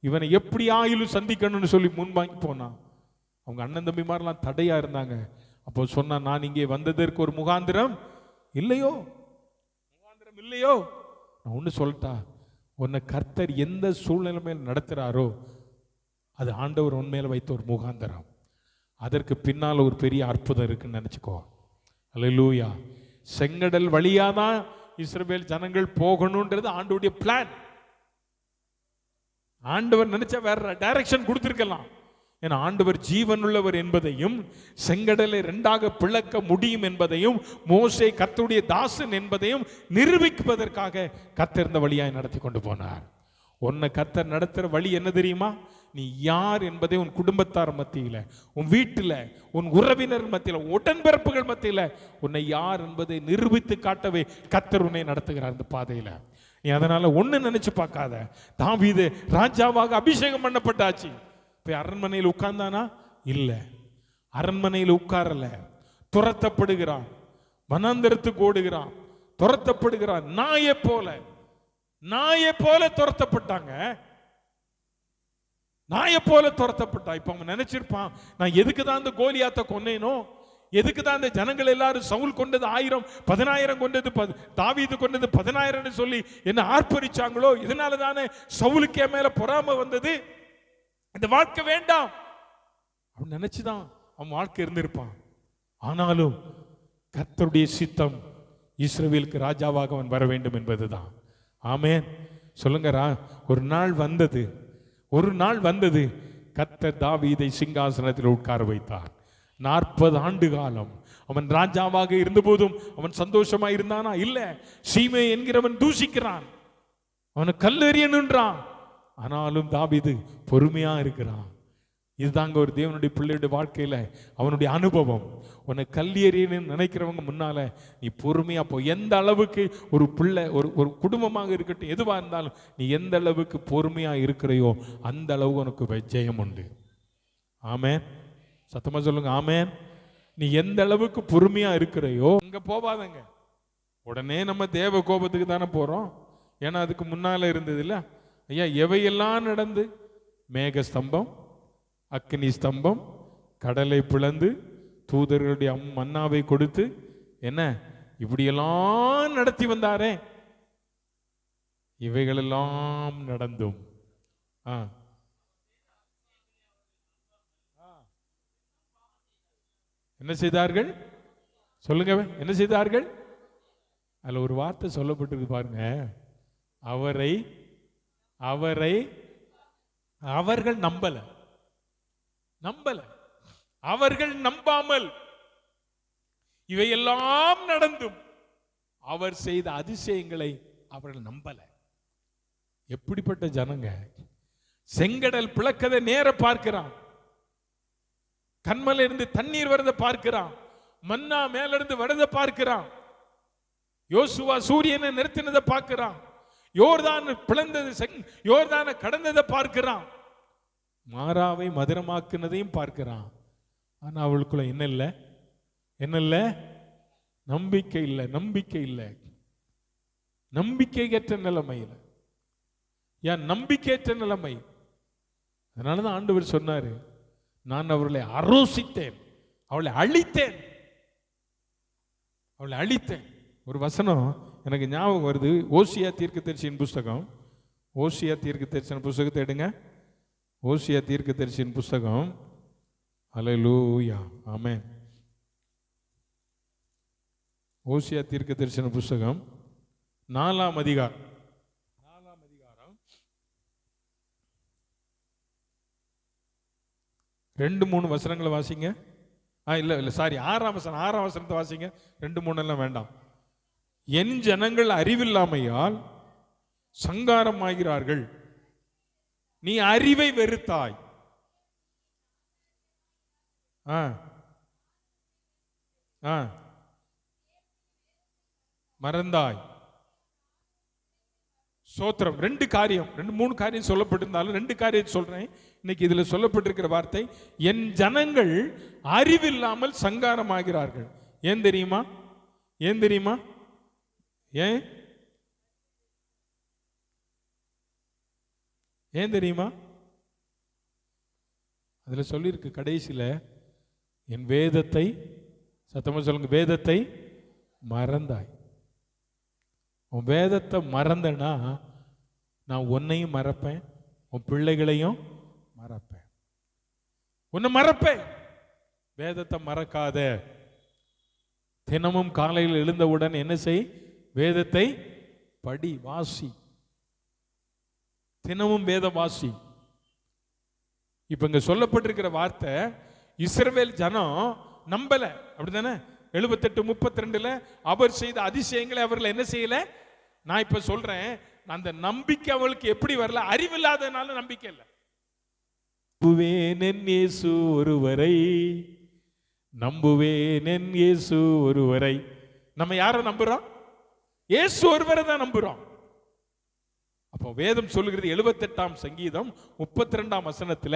இவனை எப்படி ஆயிலும் சந்திக்கணும்னு சொல்லி முன்பாங்கி போனான். அவங்க அண்ணன் தம்பி மாதிரிலாம் தடையா இருந்தாங்க. அப்போ சொன்னான், நான் இங்கே வந்ததற்கு ஒரு முகாந்திரம் இல்லையோ, முகாந்திரம் இல்லையோ. நான் ஒன்று சொல்லட்டா, உன்னை கர்த்தர் எந்த சூழ்நிலை மேல் நடத்துறாரோ அது ஆண்டவர் உண்மையில வைத்த ஒரு முகாந்திரம். அதற்கு பின்னால் ஒரு பெரிய அற்புதம் இருக்குன்னு நினைச்சுக்கோ. அல்லேலூயா. செங்கடல் வழியாதான் இஸ்ரவேல் ஜனங்கள் போகணும்ன்றது ஆண்டவருடைய பிளான். ஆண்டவர் நினைச்சா வேற டைரக்ஷன் கொடுத்திருக்கலாம். ஏன்னா ஆண்டவர் ஜீவன் உள்ளவர் என்பதையும், செங்கடலை இரண்டாக பிளக்க முடியும் என்பதையும், மோசே கர்த்தருடைய தாசன் என்பதையும் நிரூபிப்பதற்காக கர்த்தர் இந்த வழியாய் நடத்தி கொண்டு போனார். உன்னை கர்த்தர் நடத்துற வழி என்ன தெரியுமா? நீ யார் என்பதை உன் குடும்பத்தார் மத்தியில, உன் வீட்டில், உன் உறவினர் மத்தியில், உடன்பிறப்புகள் மத்தியில் உன்னை யார் என்பதை நிரூபித்து காட்டவே கர்த்தர் உன்னை நடத்துகிறார் இந்த பாதையில. நீ அதனால ஒண்ணு நினைச்சு பார்க்காத. தாவீது ராஜாவாக அபிஷேகம் பண்ணப்பட்டாச்சு. போய் அரண்மனையில் உட்கார்ந்தானா? இல்ல, அரண்மனையில் உட்காரல. துரத்தப்படுகிறான், வனாந்தரத்துக்கு ஓடுகிறான், துரத்தப்படுகிறான். நாயை போல துரத்தப்பட்டாங்க. நாயை போல துரத்தப்பட்டா. இப்ப அவன் நினைச்சிருப்பான், நான் எதுக்கு தான் அந்த கோலியாத்தை கொன்னேனோ, எதுக்கு தான் அந்த ஜனங்கள் எல்லாரும் சவுல் கொண்டது 1000 10,000 கொண்டது தாவீது கொண்டது 10,000 சொல்லி என்ன ஆர்ப்பரிச்சாங்களோ, இதனால தானே சவுலுக்கே மேல பொறாமை வந்தது. இந்த வாழ்க்கை வேண்டாம் அவன் நினைச்சுதான் அவன் வாழ்க்கை இருந்திருப்பான். ஆனாலும் கர்த்தருடைய சித்தம் இஸ்ரவேலுக்கு ராஜாவாக அவன் வர வேண்டும் என்பதுதான். ஆமென் சொல்லுங்க. ஒரு நாள் வந்தது கர்த்தர் தாவீதை சிங்காசனத்தில் உட்கார வைத்தார். 40 ஆண்டு காலம் அவன் ராஜாவாக இருந்தபோதும் அவன் சந்தோஷமா இருந்தானா? இல்ல. சீமே என்கிறவன் தூஷிக்கிறான், அவனை கல்லெறியணுன்றான். ஆனாலும் தாவீது பொறுமையா இருக்கிறான். இதுதாங்க ஒரு தேவனுடைய பிள்ளையுடைய வாழ்க்கையில அவனுடைய அனுபவம். உன்னை கல்லெறியணும்னு நினைக்கிறவங்க முன்னால நீ பொறுமையா போ. எந்த அளவுக்கு ஒரு பிள்ளை, ஒரு குடும்பமாக இருக்கட்டும், எதுவா இருந்தாலும் நீ எந்த அளவுக்கு பொறுமையா இருக்கிறையோ அந்த அளவுக்கு உனக்கு ஜெயம் உண்டு. ஆமென். சத்தமா சொல்லுங்க ஆமென். நீ எந்த அளவுக்கு பொறுமையா இருக்கிறையோ அங்க போவாதங்க. உடனே நம்ம தேவ கோபத்துக்கு தானே போறோம். ஏன்னா அதுக்கு முன்னால இருந்தது இல்ல ஐயா, எவையெல்லாம் நடந்து, மேக ஸ்தம்பம், அக்னி ஸ்தம்பம், கடலை பிளந்து, தூதர்களுடைய மன்னாவை கொடுத்து, என்ன இப்படியெல்லாம் நடத்தி வந்தாரே, இவைகளெல்லாம் நடந்தும் என்ன செய்தார்கள்? சொல்லுங்க, என்ன செய்தார்கள்? அதுல ஒரு வார்த்தை சொல்லப்பட்டிருக்கு பாருங்க. அவர்கள் நம்பல, அவர்கள் நம்பாமல் இவையெல்லாம் நடந்தும் அவர் செய்த அதிசயங்களை அவர்கள் நம்பல. எப்படிப்பட்ட ஜனங்க! செங்கடல் பிளக்கதை நேர பார்க்கிறான், கண்மல இருந்து தண்ணீர் வரத பார்க்கிறான், மன்னா மேல இருந்து வரத பார்க்கிறான், யோசுவா சூரியனை நிறுத்தினதை பார்க்கிறான், யோர்தான் பிளந்தது, யோர்தான கடந்ததை பார்க்கிறான், மாறாவை மதுரமாக்குனதையும் பார்க்கிறான். ஆனா அவளுக்குள்ள என்ன இல்லை? என்ன இல்லை? நம்பிக்கை இல்லை. நம்பிக்கை இல்லை. நம்பிக்கையற்ற நிலைமையில், ஏன் நம்பிக்கையற்ற நிலைமை. அதனாலதான் ஆண்டவர் சொன்னாரு, நான் அவர்களை அரோசித்தேன், அவளை அழித்தேன், அவளை அழித்தேன். ஒரு வசனம் எனக்கு ஞாபகம் வருது. ஓசியா தீர்க்கதரிசியின் புஸ்தகம், ஓசியா தீர்க்கதரிசன புஸ்தகத்தை எடுங்க. ஓசியா தீர்க்கதரிசியின் புஸ்தகம். அல்லேலூயா, ஆமென். ஓசியா தீர்க்கதரிசன புஸ்தகம் 4ஆம் அதிகாரம். 4ஆம் அதிகாரம் 2-3 வசனங்களை வாசிங்க. இல்ல சாரி, 6ஆம் வசனம். 6ஆம் வசனத்தை வாசிங்க. 2-3 எல்லாம் வேண்டாம். என் ஜனங்கள் அறிவில்லாமையால் சங்காரம் ஆகிறார்கள், நீ அறிவை வெறுத்தாய். மறந்தாய். சோத்திரம். 2 காரியம், 2-3 காரியம் சொல்லப்பட்டிருந்தாலும் 2 காரியம் சொல்றேன். இன்னைக்கு இதுல சொல்லப்பட்டிருக்கிற வார்த்தை, என் ஜனங்கள் அறிவில்லாமல் சங்காரம் ஆகிறார்கள். ஏன் தெரியுமா? ஏன் தெரியுமா? ஏன் ஏன் தெரியுமா? அதுல சொல்லியிருக்கு கடைசியில, என் வேதத்தை, சத்தமா சொல்லுங்க, வேதத்தை மறந்தாய். உன் வேதத்தை மறந்தனா நான் உன்னையும் மறப்பேன், உன் பிள்ளைகளையும் மறப்பேன், உன்னை மறப்பேன். வேதத்தை மறக்காத. தினமும் காலையில் எழுந்தவுடன் என்ன செய்? வேதத்தை படி, வாசி. தினமும் வேத வாசி. இப்ப இங்க சொல்லப்பட்டிருக்கிற வார்த்தை, இஸ்ரவேல் ஜனம் நம்பல, அப்படித்தானே? 78:32 அவர் செய்த அதிசயங்களை அவர்கள் என்ன செய்யல? நான் இப்ப சொல்றேன், அந்த நம்பிக்கை அவளுக்கு எப்படி வரல? அறிவில்லாதனால நம்பிக்கை இல்லை. நம்புவேன் என் இயேசு ஒருவரை, நம்புவேன் என் இயேசு ஒருவரை. நம்ம யாரை நம்புறோம்? இயேசு ஒருவரை தான் நம்புறோம். அப்போ வேதம் சொல்லுகிறது 78ஆம் சங்கீதம் 32ஆம் வசனத்துல,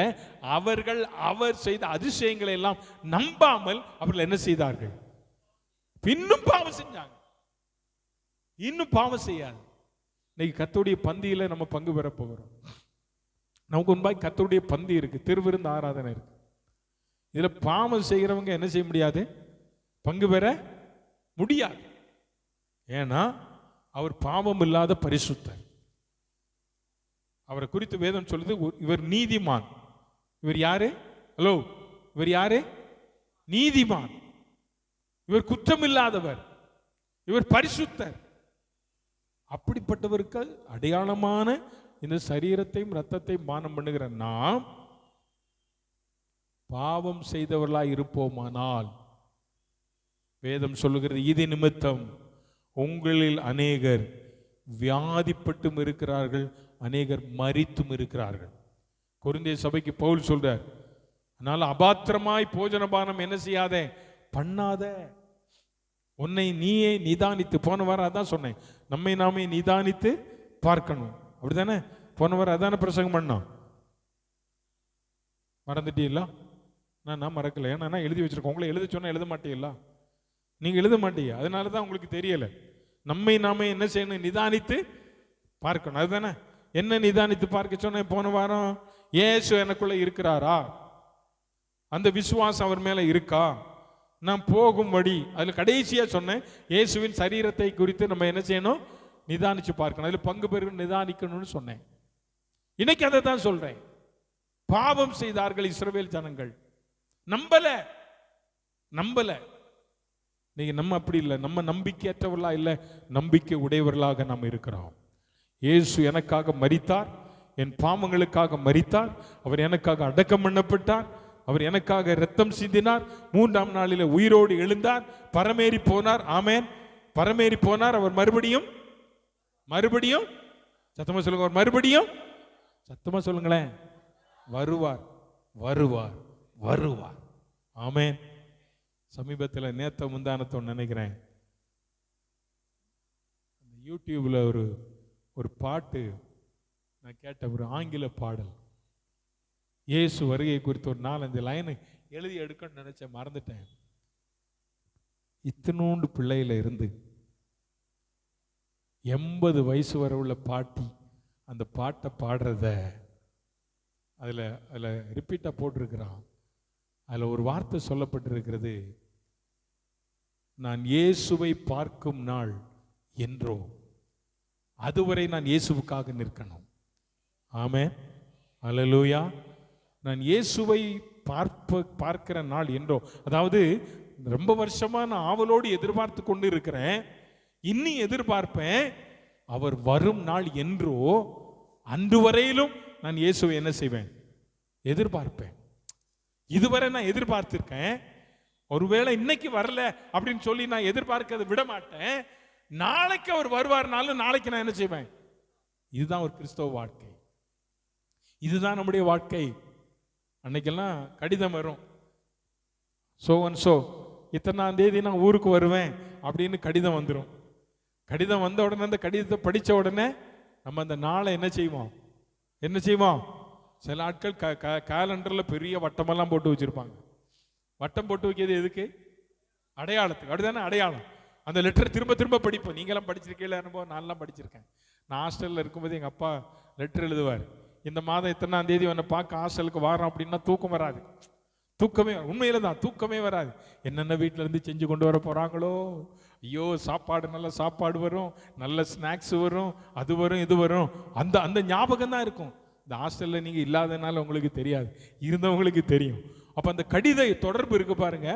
அவர்கள் அவர் செய்த அதிசயங்களை எல்லாம் நம்பாமல் அவர்கள் என்ன செய்தார்கள்? இன்னும் பாவம் செஞ்சாங்க. இன்னும் பாவம் செய்யாது. இன்னைக்கு கர்த்தருடைய பந்தியில நம்ம பங்கு பெற போகிறோம். நமக்கு முன்பாக கர்த்தருடைய பந்தி இருக்கு, திருவிருந்து ஆராதனை இருக்கு. இதுல பாவம் செய்கிறவங்க என்ன செய்ய முடியாது? பங்கு பெற முடியாது. ஏன்னா அவர் பாவம் இல்லாத பரிசுத்தர். அவரை குறித்து வேதம் சொல்லுது, இவர் நீதிமான். இவர் யாரு? ஹலோ, இவர் யாரு? நீதிமான். இவர் குற்றம் இல்லாதவர், இவர் பரிசுத்தர். அப்படிப்பட்டவருக்கு அடையாளமான இந்த சரீரத்தையும் ரத்தத்தையும் பானம் பண்ணுகிற நாம் பாவம் செய்தவர்களாய் இருப்போமானால், வேதம் சொல்லுகிறது, இது நிமித்தம் உங்களில் அநேகர் வியாதிப்பட்டும் இருக்கிறார்கள், அநேகர் மரித்தும் இருக்கிறார்கள். கொரிந்திய சபைக்கு பவுல் சொல்றார், அதனால அபாத்திரமாய் போஜனபானம் என்ன செய்யாத, பண்ணாத. உன்னை நீயே நிதானித்து, போன வாரம் அதான் சொன்னேன், நம்மை நாமே நிதானித்து பார்க்கணும். அப்படித்தானே? போன வாரம் அதான பிரசங்கம் பண்ணோம். மறந்துட்டீங்களா? நான் மறக்கல, ஏன்னா நான் எழுதி வச்சிருக்கேன். உங்களை எழுத சொன்னா எழுத மாட்டீங்களா? நீங்க எழுத மாட்டீங்க, அதனால தான் உங்களுக்கு தெரியல. நம்மை நாமே என்ன செய்யணும்? நிதானித்து பார்க்கணும். அதுதானே? என்ன நிதானித்து பார்க்க சொன்னேன் போன வாரம்? இயேசு எனக்குள்ள இருக்கிறாரா? அந்த விசுவாசம் அவர் மேல இருக்கா? நான் போகும்படி, அதுல கடைசியா சொன்னேன், இயேசுவின் சரீரத்தை குறித்து நம்ம என்ன செய்யணும்? நிதானிச்சு பார்க்கணும். அதுல பங்கு பெற நிதானிக்கணும்னு சொன்னேன். இன்னைக்கு அதை தான் சொல்றேன். பாவம் செய்தார்கள் இஸ்ரவேல் ஜனங்கள், நம்பல. நீங்க நம்ம அப்படி இல்லை, நம்ம நம்பிக்கையற்றவர்களா இல்லை, நம்பிக்கை உடையவர்களாக நாம் இருக்கிறோம். இயேசு எனக்காக மரித்தார், என் பாவங்களுக்காக மரித்தார், அவர் எனக்காக அடக்கம் பண்ணப்பட்டார், அவர் எனக்காக இரத்தம் சிந்தினார், 3ஆம் நாளில் உயிரோடு எழுந்தார், பரமேறி போனார். ஆமென். பரமேறி போனார். அவர் மறுபடியும் சத்தமா சொல்லுங்க, அவர் மறுபடியும் சத்தமா சொல்லுங்களேன், வருவார். ஆமென். சமீபத்தில் நேத்த முந்தானத்தோன்னு நினைக்கிறேன், யூடியூப்ல ஒரு பாட்டு நான் கேட்ட, ஒரு ஆங்கில பாடல், இயேசு வருகை குறித்து ஒரு 4-5 லைன் எழுதி எடுக்கணும்னு நினைச்சேன், மறந்துட்டேன். இத்தினூண்டு பிள்ளையில இருந்து 80 வயசு வரை உள்ள பாட்டி அந்த பாட்டை பாடுறத அதில் ரிப்பீட்டாக போட்டிருக்கிறான். அதில் ஒரு வார்த்தை சொல்லப்பட்டிருக்கிறது, நான் இயேசுவை பார்க்கும் நாள் என்றோ அதுவரை நான் இயேசுவுக்காக நிற்கணும். ஆமென், அல்லேலூயா. நான் இயேசுவை பார்க்கிற நாள் என்றோ, அதாவது ரொம்ப வருஷமா நான் ஆவலோடு எதிர்பார்த்து கொண்டு இருக்கிறேன், இன்னி எதிர்பார்ப்பேன். அவர் வரும் நாள் என்றோ அன்று வரையிலும் நான் இயேசுவை என்ன செய்வேன்? எதிர்பார்ப்பேன். இதுவரை நான் எதிர்பார்த்திருக்கேன். ஒருவேளை இன்னைக்கு வரல அப்படின்னு சொல்லி நான் எதிர்பார்க்கிறத விட மாட்டேன். நாளைக்கு அவர் வருவார்னாலும் நாளைக்கு நான் என்ன செய்வேன்? இதுதான் ஒரு கிறிஸ்தவ வாழ்க்கை, இதுதான் நம்முடைய வாழ்க்கை. அன்னைக்கெல்லாம் கடிதம் வரும், சோ அண்ட் சோ இத்தனாம் தேதி நான் ஊருக்கு வருவேன் அப்படின்னு கடிதம் வந்துடும். கடிதம் வந்த உடனே அந்த கடிதத்தை படித்த உடனே நம்ம அந்த நாளை என்ன செய்வோம்? சில ஆட்கள் கேலண்டரில் பெரிய வட்டமெல்லாம் போட்டு வச்சிருப்பாங்க. வட்டம் போட்டு வைக்கிறது எதுக்கு? அடையாளத்துக்கு. அப்படிதானே அடையாளம். அந்த லெட்டர் திரும்ப திரும்ப படிப்போம். நீங்களாம் படிச்சிருக்கீங்களா? அனுபவம் நான்லாம் படிச்சிருக்கேன். நான் ஹாஸ்டலில் இருக்கும்போது எங்கள் அப்பா லெட்டர் எழுதுவார், இந்த மாதம் இத்தனாம் தேதி உன்னை பார்க்க ஹாஸ்டலுக்கு வாரோம் அப்படின்னா தூக்கம் வராது. தூக்கமே உண்மையில தான் தூக்கமே வராது. என்னென்ன வீட்டில இருந்து செஞ்சு கொண்டு வர போறாங்களோ, ஐயோ சாப்பாடு, நல்ல சாப்பாடு வரும், நல்ல ஸ்நாக்ஸ் வரும், அது வரும் இது வரும், அந்த அந்த ஞாபகம் தான் இருக்கும். இந்த ஹாஸ்டல்ல நீங்க இல்லாதனால உங்களுக்கு தெரியாது, இருந்தவங்களுக்கு தெரியும். அப்ப அந்த கடித தொடர்பு இருக்கு பாருங்க.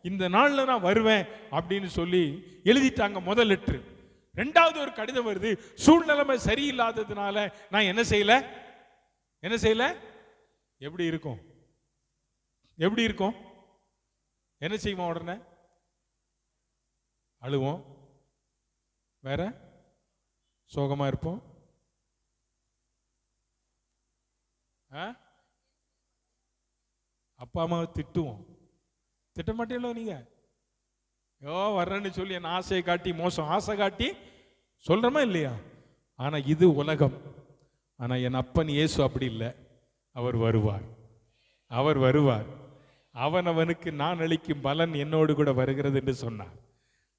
இந்த நாள்ல நான் வருவேன் அப்படின்னு சொல்லி எழுதிட்டாங்க முதல் லெட்டர். ரெண்டாவது ஒரு கடிதம் வருது, சூழ்நிலைமை சரியில்லாததுனால நான் என்ன செய்யல. எப்படி இருக்கும்? என்ன செய்வோம்? உடனே அழுவோம், வேற சோகமா இருப்போம், அப்பா அம்மாவை திட்டுவோம். திட்ட மாட்டீங்களோ நீங்க? வர்றேன்னு சொல்லி என் ஆசையை காட்டி ஆசை காட்டி சொல்றமா இல்லையா? ஆனா இது உலகம். ஆனா என் அப்பன் இயேசு அப்படி இல்லை. அவர் வருவார். அவனுக்கு நான் அளிக்கும் பலன் என்னோடு கூட வருகிறது என்று சொன்னார்.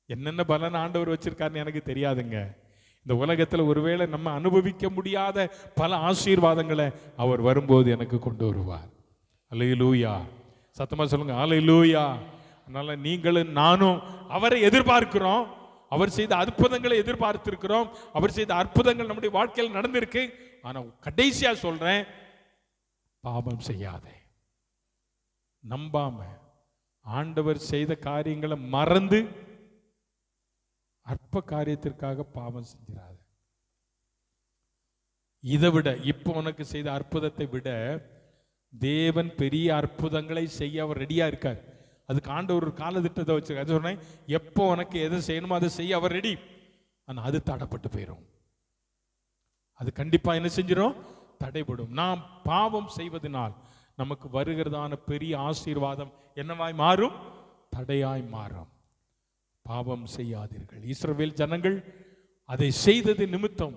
என்னென்ன பலன் ஆண்டவர் வச்சிருக்காருன்னு எனக்கு தெரியாதுங்க. இந்த உலகத்துல ஒருவேளை நம்ம அனுபவிக்க முடியாத பல ஆசீர்வாதங்களை அவர் வரும்போது எனக்கு கொண்டு வருவார். அல்லேலூயா. சத்தமா சொல்லுங்க, அல்லேலூயா. அதனால நீங்களும் நானும் அவரை எதிர்பார்க்கிறோம். அவர் செய்த அற்புதங்களை எதிர்பார்த்திருக்கிறோம். அவர் செய்த அற்புதங்கள் நம்முடைய வாழ்க்கையில் நடந்திருக்கு. ஆனா கடைசியா சொல்றேன், பாவம் செய்யாதே. நம்பாம ஆண்டவர் செய்த காரியங்களை மறந்து அற்ப காரியத்திற்காக பாவம் செஞ்சிடாத. இதை விட, இப்போ உனக்கு செய்த அற்புதத்தை விட தேவன் பெரிய அற்புதங்களை செய்ய அவர் ரெடியா இருக்கார். அதுக்கு ஆண்டவர் ஒரு காலத்திட்டத்தை வச்சிருக்காரு. அது சொன்னேன், எப்போ உனக்கு எதை செய்யணுமோ அதை செய்ய அவர் ரெடி. ஆனா அது தடைப்பட்டு போயிடும். அது கண்டிப்பா என்ன செஞ்சிடும்? தடைபடும். நாம் பாவம் செய்வதனால் நமக்கு வருகிறதான பெரிய ஆசீர்வாதம் என்னவாய் மாறும்? தடையாய் மாறும். பாவம் செய்யாதீர்கள். இஸ்ரவேல் ஜனங்கள் அதை செய்தது நிமித்தம்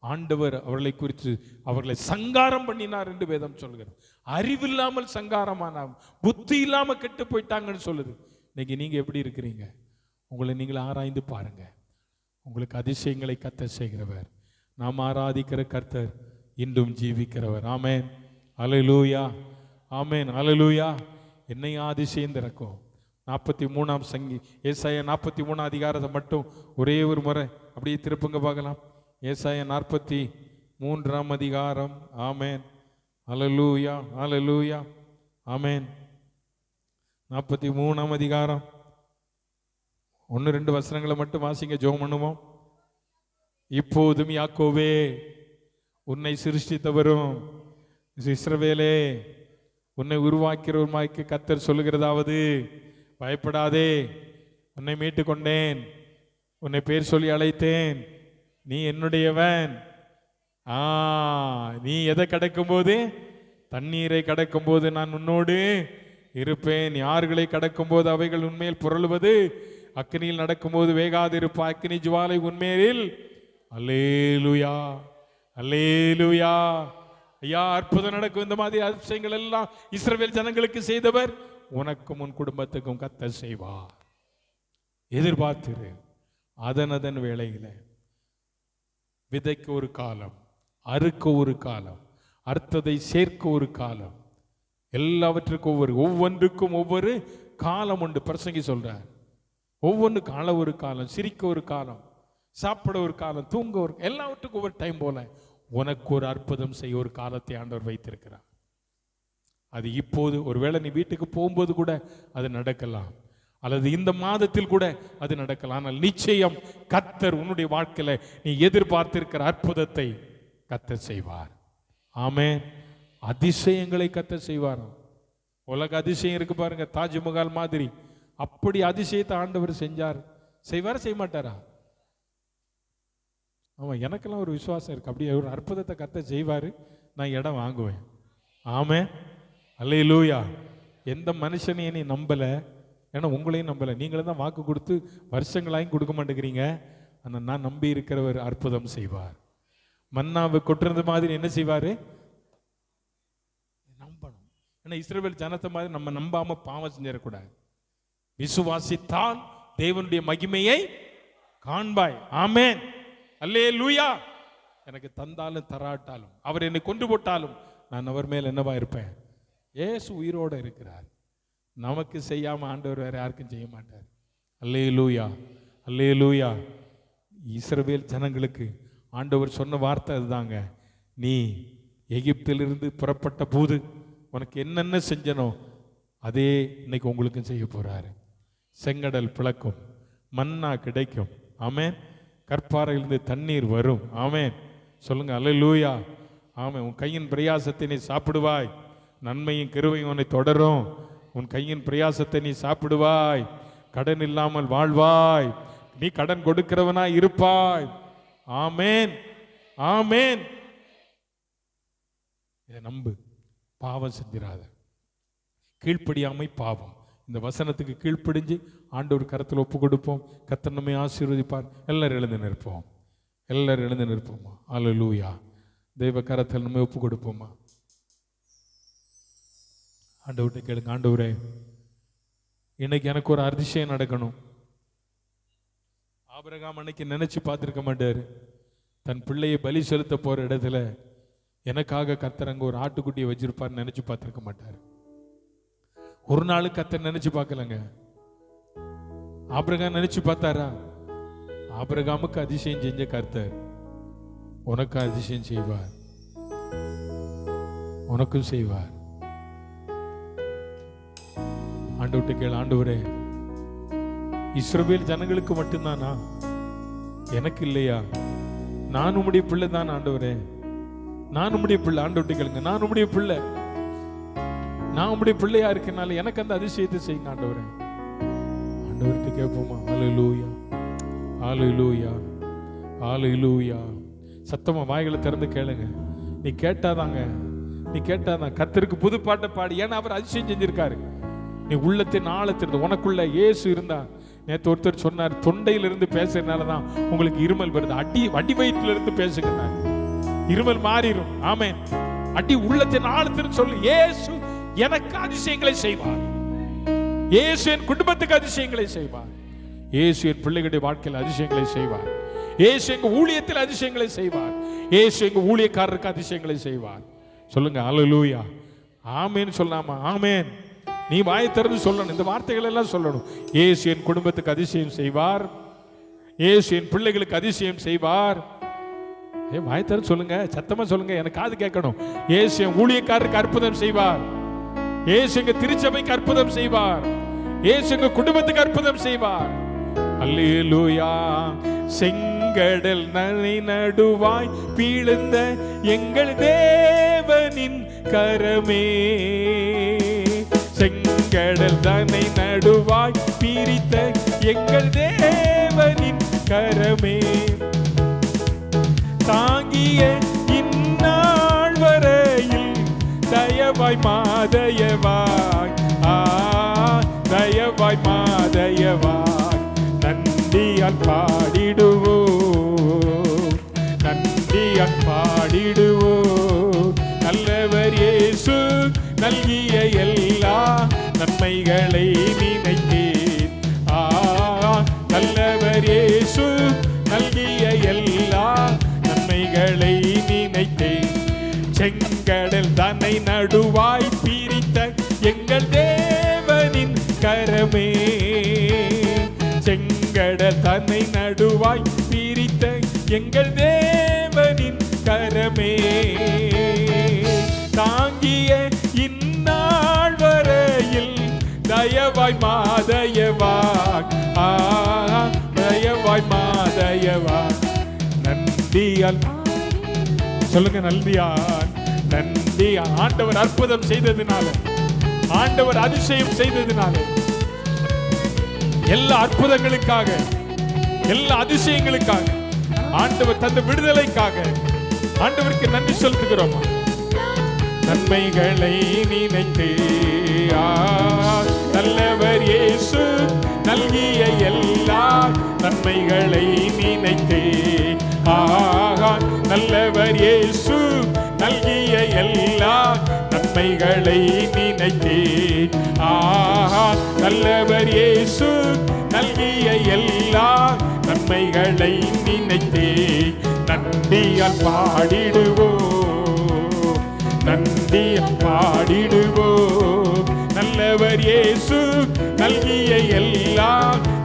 ஆண்டவர் அவர்களை குறித்து அவர்களை சங்காரம் பண்ணினார் என்று வேதம் சொல்கிறது. அறிவில்லாமல் சங்காரமானாங்க, புத்தி இல்லாம கெட்டு போயிட்டாங்கன்னு சொல்லுது. இன்னைக்கு நீங்க எப்படி இருக்கிறீங்க? உங்களை நீங்கள் ஆராய்ந்து பாருங்க. உங்களுக்கு அதிசயங்களை கர்த்தர் செய்கிறவர். நாம் ஆராதிக்கிற கர்த்தர் இன்றும் ஜீவிக்கிறவர். ஆமென், அல்லேலூயா, ஆமென், அல்லேலூயா. என்னை அதிசயம் திறக்கும். 43ஆம் சங்கி ஏசாயா 43 அதிகாரத்தை மட்டும் ஒரே ஒரு முறை அப்படியே திருப்புங்க பார்க்கலாம். ஏசாயா 43ஆம் அதிகாரம். ஆமென், அல்லேலூயா, அல்லேலூயா, ஆமென். 43ஆம் அதிகாரம் 1-2 வசனங்களை மட்டும் வாசிங்க, ஜெபம் பண்ணுவோம். இப்போதும் யாக்கோவே உன்னை சிருஷ்டித்தவரும் இஸ்ரவேலே உன்னை உருவாக்கிறவருமாய்க்கு கர்த்தர் சொல்லுகிறதாவது, பயப்படாதே, உன்னை மீட்டு கொண்டேன், உன்னை பேர் சொல்லி அழைத்தேன், நீ என்னுடையவன். நீ எதை கடக்கும் போது? தண்ணீரை கடக்கும் போது நான் உன்னோடு இருப்பேன். யார்களை கடக்கும் போது அவைகள் உண்மையில் புரளுவது, அக்னியில் நடக்கும்போது வேகாதிருப்ப அக்னி ஜுவாலை உண்மையில். அல்லேலூயா, அல்லேலூயா. ஐயா, அற்புதம் நடக்கும். இந்த மாதிரி அதிசயங்கள் எல்லாம் இஸ்ரவேல் ஜனங்களுக்கு செய்தவர் உனக்கும் உன் குடும்பத்துக்கும் கர்த்தர் செய்வார். எதிர்பார்த்திரு. அதன் வேளையில விதைக்க ஒரு காலம், அறுக்க ஒரு காலம், அர்த்தத்தை சேர்க்க ஒரு காலம், எல்லாவற்றுக்கும் ஒவ்வொன்றுக்கும் ஒவ்வொரு காலம் உண்டு. பிரசங்கி சொல்றார், ஒவ்வொன்றுக்கு அள ஒரு காலம், சிரிக்க ஒரு காலம், சாப்பிட ஒரு காலம், தூங்க ஒரு, எல்லாவற்றுக்கும் ஒவ்வொரு டைம் போல உனக்கு ஒரு அற்புதம் செய்ய ஒரு காலத்தை ஆண்டவர் வைத்திருக்கிறார். அது இப்போது, ஒருவேளை நீ வீட்டுக்கு போகும்போது கூட அது நடக்கலாம், அல்லது இந்த மாதத்தில் கூட அது நடக்கலாம். ஆனால் நிச்சயம் கர்த்தர் உன்னுடைய வாழ்க்கையில நீ எதிர்பார்த்திருக்கிற அற்புதத்தை கர்த்தர் செய்வார். ஆமென். அதிசயங்களை கர்த்தர் செய்வார். உலக அதிசயம் இருக்கு பாருங்க, தாஜ்மஹால் மாதிரி. அப்படி அதிசயத்தை ஆண்டவர் செஞ்சார். செய்வாரா செய்ய மாட்டாரா? ஆமாம், எனக்கெல்லாம் ஒரு விசுவாசம் இருக்கு, அப்படியே ஒரு அற்புதத்தை கர்த்தர் செய்வார், நான் இடம் வாங்குவேன். ஆமென். அல்லேலூயா. எந்த மனுஷனையும் நீ நம்பலை, ஏன்னா உங்களையும் நம்பலை, நீங்களும் தான் வாக்கு கொடுத்து வருஷங்களாயும் கொடுக்க மாட்டேங்கிறீங்க. ஆனால் நான் நம்பி இருக்கிறவர் அற்புதம் செய்வார். மன்னாவை கொட்டுறது மாதிரி என்ன செய்வார்? நம்பணும். ஏன்னா இஸ்ரவேல் ஜனத்தை மாதிரி நம்ம நம்பாம பாவம் செஞ்சிடக்கூடாது. விசுவாசித்தால் தேவனுடைய மகிமையை காண்பாய். ஆமென். அல்லேலூயா. எனக்கு தந்தாலும் தராட்டாலும், அவர் என்னை கொண்டு போட்டாலும் நான் அவர் மேல் என்னவா இருப்பேன்? இயேசு உயிரோட இருக்கிறார். நமக்கு செய்யாம ஆண்டவர் வேற யாருக்கும் செய்ய மாட்டார். அல்லேலூயா, அல்லேலூயா. இஸ்ரவேல் ஜனங்களுக்கு ஆண்டவர் சொன்ன வார்த்தை அதுதாங்க. நீ எகிப்திலிருந்து புறப்பட்ட போது உனக்கு என்னென்ன செஞ்சனோ அதே இன்னைக்கு உங்களுக்கும் செய்ய போறாரு. செங்கடல் பிளக்கும், மன்னா கிடைக்கும். ஆமென். கற்பாறையிலிருந்து தண்ணீர் வரும். ஆமென். சொல்லுங்க அல்லேலூயா. ஆமென். உன் கையின் பிரயாசத்தை நீ சாப்பிடுவாய், நன்மையும் கிருபையும் உன்னை தொடரும். உன் கையின் பிரயாசத்தை நீ சாப்பிடுவாய், கடன் இல்லாமல் வாழ்வாய், நீ கடன் கொடுக்கிறவனாய் இருப்பாய். ஆமென், ஆமென். இதை நம்பு. பாவம் செஞ்சிராத. கீழ்ப்படியாமை பாவம். இந்த வசனத்துக்கு கீழ்ப்படிஞ்சு ஆண்டவர் கரத்தில் ஒப்பு கொடுப்போம். கர்த்தர் நம்மை ஆசீர்வதிப்பார். எல்லாரும் எழுந்து நிற்போம், எல்லாரும் எழுந்து நிற்போமா. அல்லேலூயா. தெய்வ கரத்தில் நம்ம ஒப்பு கொடுப்போமா. ஆண்டவர்கிட்ட கேளுங்க, ஆண்டவரே இன்னைக்கு எனக்கு ஒரு அதிசயம் நடக்கணும். ஆபிரகாம் அன்னைக்கு நினைச்சு பார்த்திருக்க மாட்டாரு, தன் பிள்ளையை பலி செலுத்த போற இடத்துல எனக்காக கர்த்தர் அங்க ஒரு ஆட்டுக்குட்டியை வச்சிருப்பார் நினைச்சு பார்த்திருக்க மாட்டாரு. ஒரு நாள் கர்த்தர் நினைச்சு பார்க்கலங்க. ஆபிரகாம் நினைச்சு பார்த்தாரா? ஆபிரகாமுக்கு அதிசயம் செஞ்ச கர்த்தர் உனக்கு அதிசயம் செய்வார், உனக்கும் செய்வார். ஆண்டவர்கிட்ட கேளு, ஆண்டவரே இஸ்ரவேல் ஜனங்களுக்கு மட்டும்தானா, எனக்கு இல்லையா? நான் உம்முடைய பிள்ளை தான் ஆண்டவரே, நான் உம்முடைய பிள்ளை. ஆண்டவர்கிட்ட கேளுங்க, நான் உம்முடைய பிள்ளை, நான் உம்முடைய பிள்ளையா இருக்கனால எனக்கு அந்த அதிசயத்தை செய்யுங்க ஆண்டவரே. ஆண்டவர்கிட்ட கேட்போமா. அல்லேலூயா, அல்லேலூயா, அல்லேலூயா. சத்தமா வாய்களை திறந்து கேளுங்க. நீ கேட்டாதாங்க, நீ கேட்டாதான் கர்த்தருக்கு புது பாட்டை பாடி. ஏன்னா அவர் அதிசயம் செஞ்சிருக்காரு. நீ உள்ளத்தின் ஆழத்திலிருந்து உனக்குள்ள இயேசு இருந்தா. நேற்று ஒருத்தர் சொன்னார், தொண்டையிலிருந்து பேசுறதுனாலதான் உங்களுக்கு இருமல் வருது. அடி வயிற்றுல இருந்து பேசுங்க, இருமல் மாறிடும். ஆமென். அடி உள்ளத்தின் ஆழத்திலிருந்து சொல்லு, இயேசு எனக்கு அதிசயங்களை செய்வார், இயேசு என் குடும்பத்துக்கு அதிசயங்களை செய்வார், இயேசு என் பிள்ளைகளுடைய வாழ்க்கையில் அதிசயங்களை செய்வார், இயேசு எங்க ஊழியத்தில் அதிசயங்களை செய்வார், இயேசு எங்க ஊழியக்காரருக்கு அதிசயங்களை செய்வார். சொல்லுங்க அல்லேலூயா. ஆமென் சொல்லாமா? ஆமென். நீ வாயை திறந்து சொல்லணும், இந்த வார்த்தைகள் எல்லாம் சொல்லணும். இயேசு என் குடும்பத்துக்கு அதிசயம் செய்வார், இயேசு என் பிள்ளைகளுக்கு அதிசயம் செய்வார். வாயை திறந்து சொல்லுங்க, சத்தமா சொல்லுங்க, எனக்கு காது கேட்கணும். இயேசு என் ஊழியக்காரருக்கு அற்புதம் செய்வார், இயேசு எங்க திருச்சபைக்கு அற்புதம் செய்வார், இயேசு எங்க குடும்பத்துக்கு அற்புதம் செய்வார். அல்லேலூயா. செங்கடல் நடுவாய் பீழ்ந்த எங்கள் தேவனின் கரமே, செங்கடல் தன்னை நடுவாய் பிரித்த எங்கள் தேவனின் கரமே, தாங்கிய இந்நாள் வரையில் தயவாய் மாதயவாய், தயவாய் மாதயவாய். நன்றியால் பாடிடுவோம், நன்றியால் பாடிடுவோம். நல்லவர் இயேசு நல்கிய எல்லா நன்மைகளை நினைத்தேன், நினைத்தேன். செங்கடல் தன்னை நடுவாய் பிரித்த எங்கள் தேவனின் கரமே, செங்கடல் தன்னை நடுவாய் பிரித்த எங்கள் தேவனின் கரமே, தாங்கிய இந்நாள் வரையில் தயவாய் மாதயவாய், தயவாய் மாதயவாய். நன்றியால் சொல்லுங்க, நன்றியால், நன்றி. ஆண்டவர் அற்புதம் செய்ததினால, ஆண்டவர் அதிசயம் செய்ததினால, எல்லா அற்புதங்களுக்காக, எல்லா அதிசயங்களுக்காக, ஆண்டவர் தந்த விடுதலைக்காக ஆண்டவருக்கு நன்றி செலுத்துகிறோம். நன்மைகளை நினைத்து நல்லவர் இயேசு நல்கிய எல்லா நன்மைகளை நினைத்து, நல்லவர் இயேசு நல்கிய எல்லா நன்மைகளை நினைத்து, நல்லவர் இயேசு நல்கிய எல்லா நன்மைகளை நினைத்து நன்றியால் பாடிடுவோம், நன்றியால் பாடிடுவோம். நல்லவர் இயேசு நல்கிய எல்லா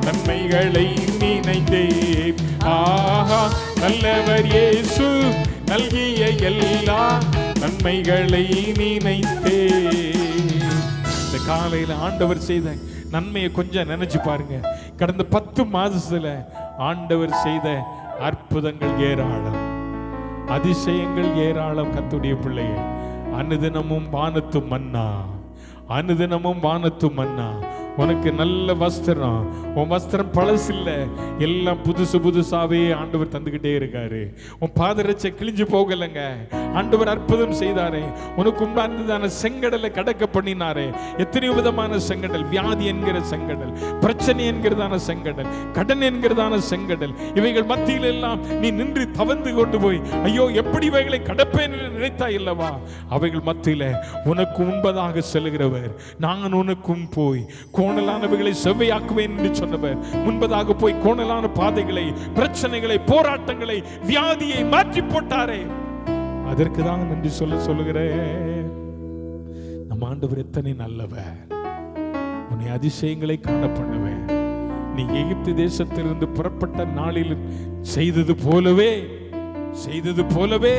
நன்மைகளை நினைத்தே, நல்லவர் இயேசு நல்கிய எல்லா நன்மைகளை நினைத்தே. இந்த காலையில் ஆண்டவர் செய்த நன்மையை கொஞ்சம் நினைச்சு பாருங்க. கடந்த 10 மாதத்துல ஆண்டவர் செய்த அற்புதங்கள் ஏராளம், அதிசயங்கள் ஏராளம். கர்த்தருடைய பிள்ளையே, அனுதினமும் வானத்து மன்னா, அனுதினமும் வானத்து மன்னா. உனக்கு நல்ல வஸ்திரம், உன் வஸ்திரம் பழசில்லை, எல்லாம் புதுசு புதுசாவே ஆண்டவர் தந்துகிட்டே இருக்காரு. உன் பாதரட்சை கிழிஞ்சு போகலைங்க, ஆண்டவர் அற்புதம் செய்தாரே. உனக்கு உண்டானதான செங்கடலை கடக்க பண்ணினாரே. எத்தனையோ விதமான செங்கடல், வியாதி என்கிற செங்கடல், பிரச்சனை என்கிறதான செங்கடல், கடன் என்கிறதான செங்கடல், இவைகள் மத்தியில் எல்லாம் நீ நின்று தவந்து கொண்டு போய் ஐயோ எப்படி இவைகளை கடப்பேன் என்று நினைத்தாய் அல்லவா? அவைகள் மத்தியில் உனக்கு முன்பதாக செல்கிறவர், நான் உனக்கும் போய் கோணலானவைகளை செவ்வையாக்குவேன் என்று சொன்னவர், முன்பதாக போய் கோணலான பாதைகளை, பிரச்சனைகளை, போராட்டங்களை, வியாதியை மாற்றி போட்டாரே. அதற்கு தான் நன்றி சொல்லுகிறேன். நம்ம ஆண்டவர் எத்தனை நல்லவர். உன்னை அதிசயங்களை காண பண்ணுவேன். நீ எகிப்து தேசத்திலிருந்து புறப்பட்ட நாளில் செய்தது போலவே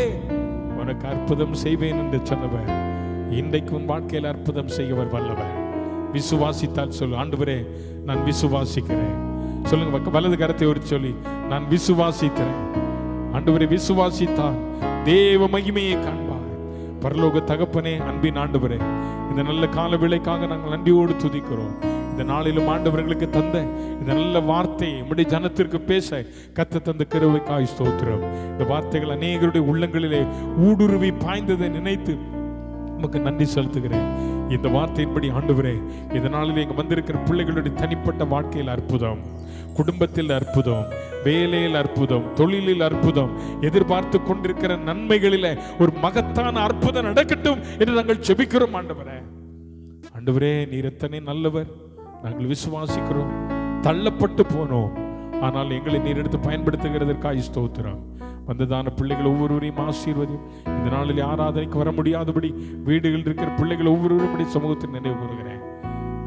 உனக்கு அற்புதம் செய்வேன் என்று சொன்னவர், இன்றைக்கு உன் வாழ்க்கையில் அற்புதம் செய்யவர் வல்லவர். விசுவாசித்தால் சொல்லு, ஆண்டவரே நான் விசுவாசிக்கிறேன். சொல்லுங்க, வலது கரத்தை ஒரு சொல்லி, நான் விசுவாசிக்கிறேன். ஆண்டவரே, விசுவாசித்தால் தேவ மகிமையை காண்பார். பரலோக தகப்பனே, அன்பின் ஆண்டவரே, இந்த நல்ல கால வேளைக்காக நாங்கள் நன்றியோடு துதிக்கிறோம். இந்த நாளிலும் ஆண்டவர்களுக்கு தந்த இந்த நல்ல வார்த்தையை நம்முடைய ஜனத்திற்கு பேச கத்த தந்த கிருபைக்காய் ஸ்தோத்திரம். இந்த வார்த்தைகள் அநேகருடைய உள்ளங்களிலே ஊடுருவி பாய்ந்ததை நினைத்து நமக்கு நன்றி செலுத்துகிறேன். இந்த வார்த்தையின்படி ஆண்டவரே, இதனால இங்க வந்திருக்கிற பிள்ளைகளுடைய தனிப்பட்ட வாழ்க்கையில் அற்புதம், குடும்பத்தில் அற்புதம், வேலையில் அற்புதம், தொழிலில் அற்புதம், எதிர்பார்த்து கொண்டிருக்கிற நன்மைகளில ஒரு மகத்தான அற்புதம் நடக்கட்டும் என்று நாங்கள் ஜெபிக்கிறோம். ஆண்டவரே, நீர் எத்தனை நல்லவர். நாங்கள் விசுவாசிக்கிறோம். தள்ளப்பட்டு போனோம், ஆனால் எங்களை நீர் எடுத்து பயன்படுத்துகிறதற்காக ஸ்தோத்திரம். வந்ததான பிள்ளைகள் ஒவ்வொருவரையும் ஆசீர்வதியும். இந்த நாளில் ஆராதனைக்கு வர முடியாதபடி வீடுகளில் இருக்கிற பிள்ளைகள் ஒவ்வொருவரும் சமூகத்தில் நினைவு கூறுகிறேன்.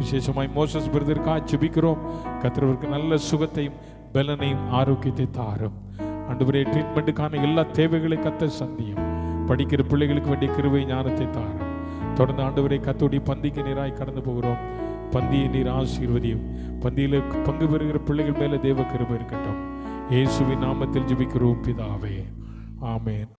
விசேஷமாய் மோசஸ் பிரதருக்காக ஜெபிக்கிறோம். கர்த்தருக்கு நல்ல சுகத்தையும் பலனையும் ஆரோக்கியத்தை தாரும். ஆண்டவரே, ட்ரீட்மெண்ட்டுக்கான எல்லா தேவைகளை கர்த்தர் சந்தியும். படிக்கிற பிள்ளைகளுக்கு வேண்டிய கிருபை ஞானத்தை தாரும். தொடர்ந்து ஆண்டவரே, கர்த்தருடைய பந்திக்கு நீராய் கடந்து போகிறோம். பந்தியை நீர் ஆசீர்வதியும். பந்தியில் பங்கு பெறுகிற பிள்ளைகள் மேல தேவ கிருபை இருக்கட்டும். இயேசுவின் நாமத்தில் ஜெபிக்கிறோம் பிதாவே, ஆமென்.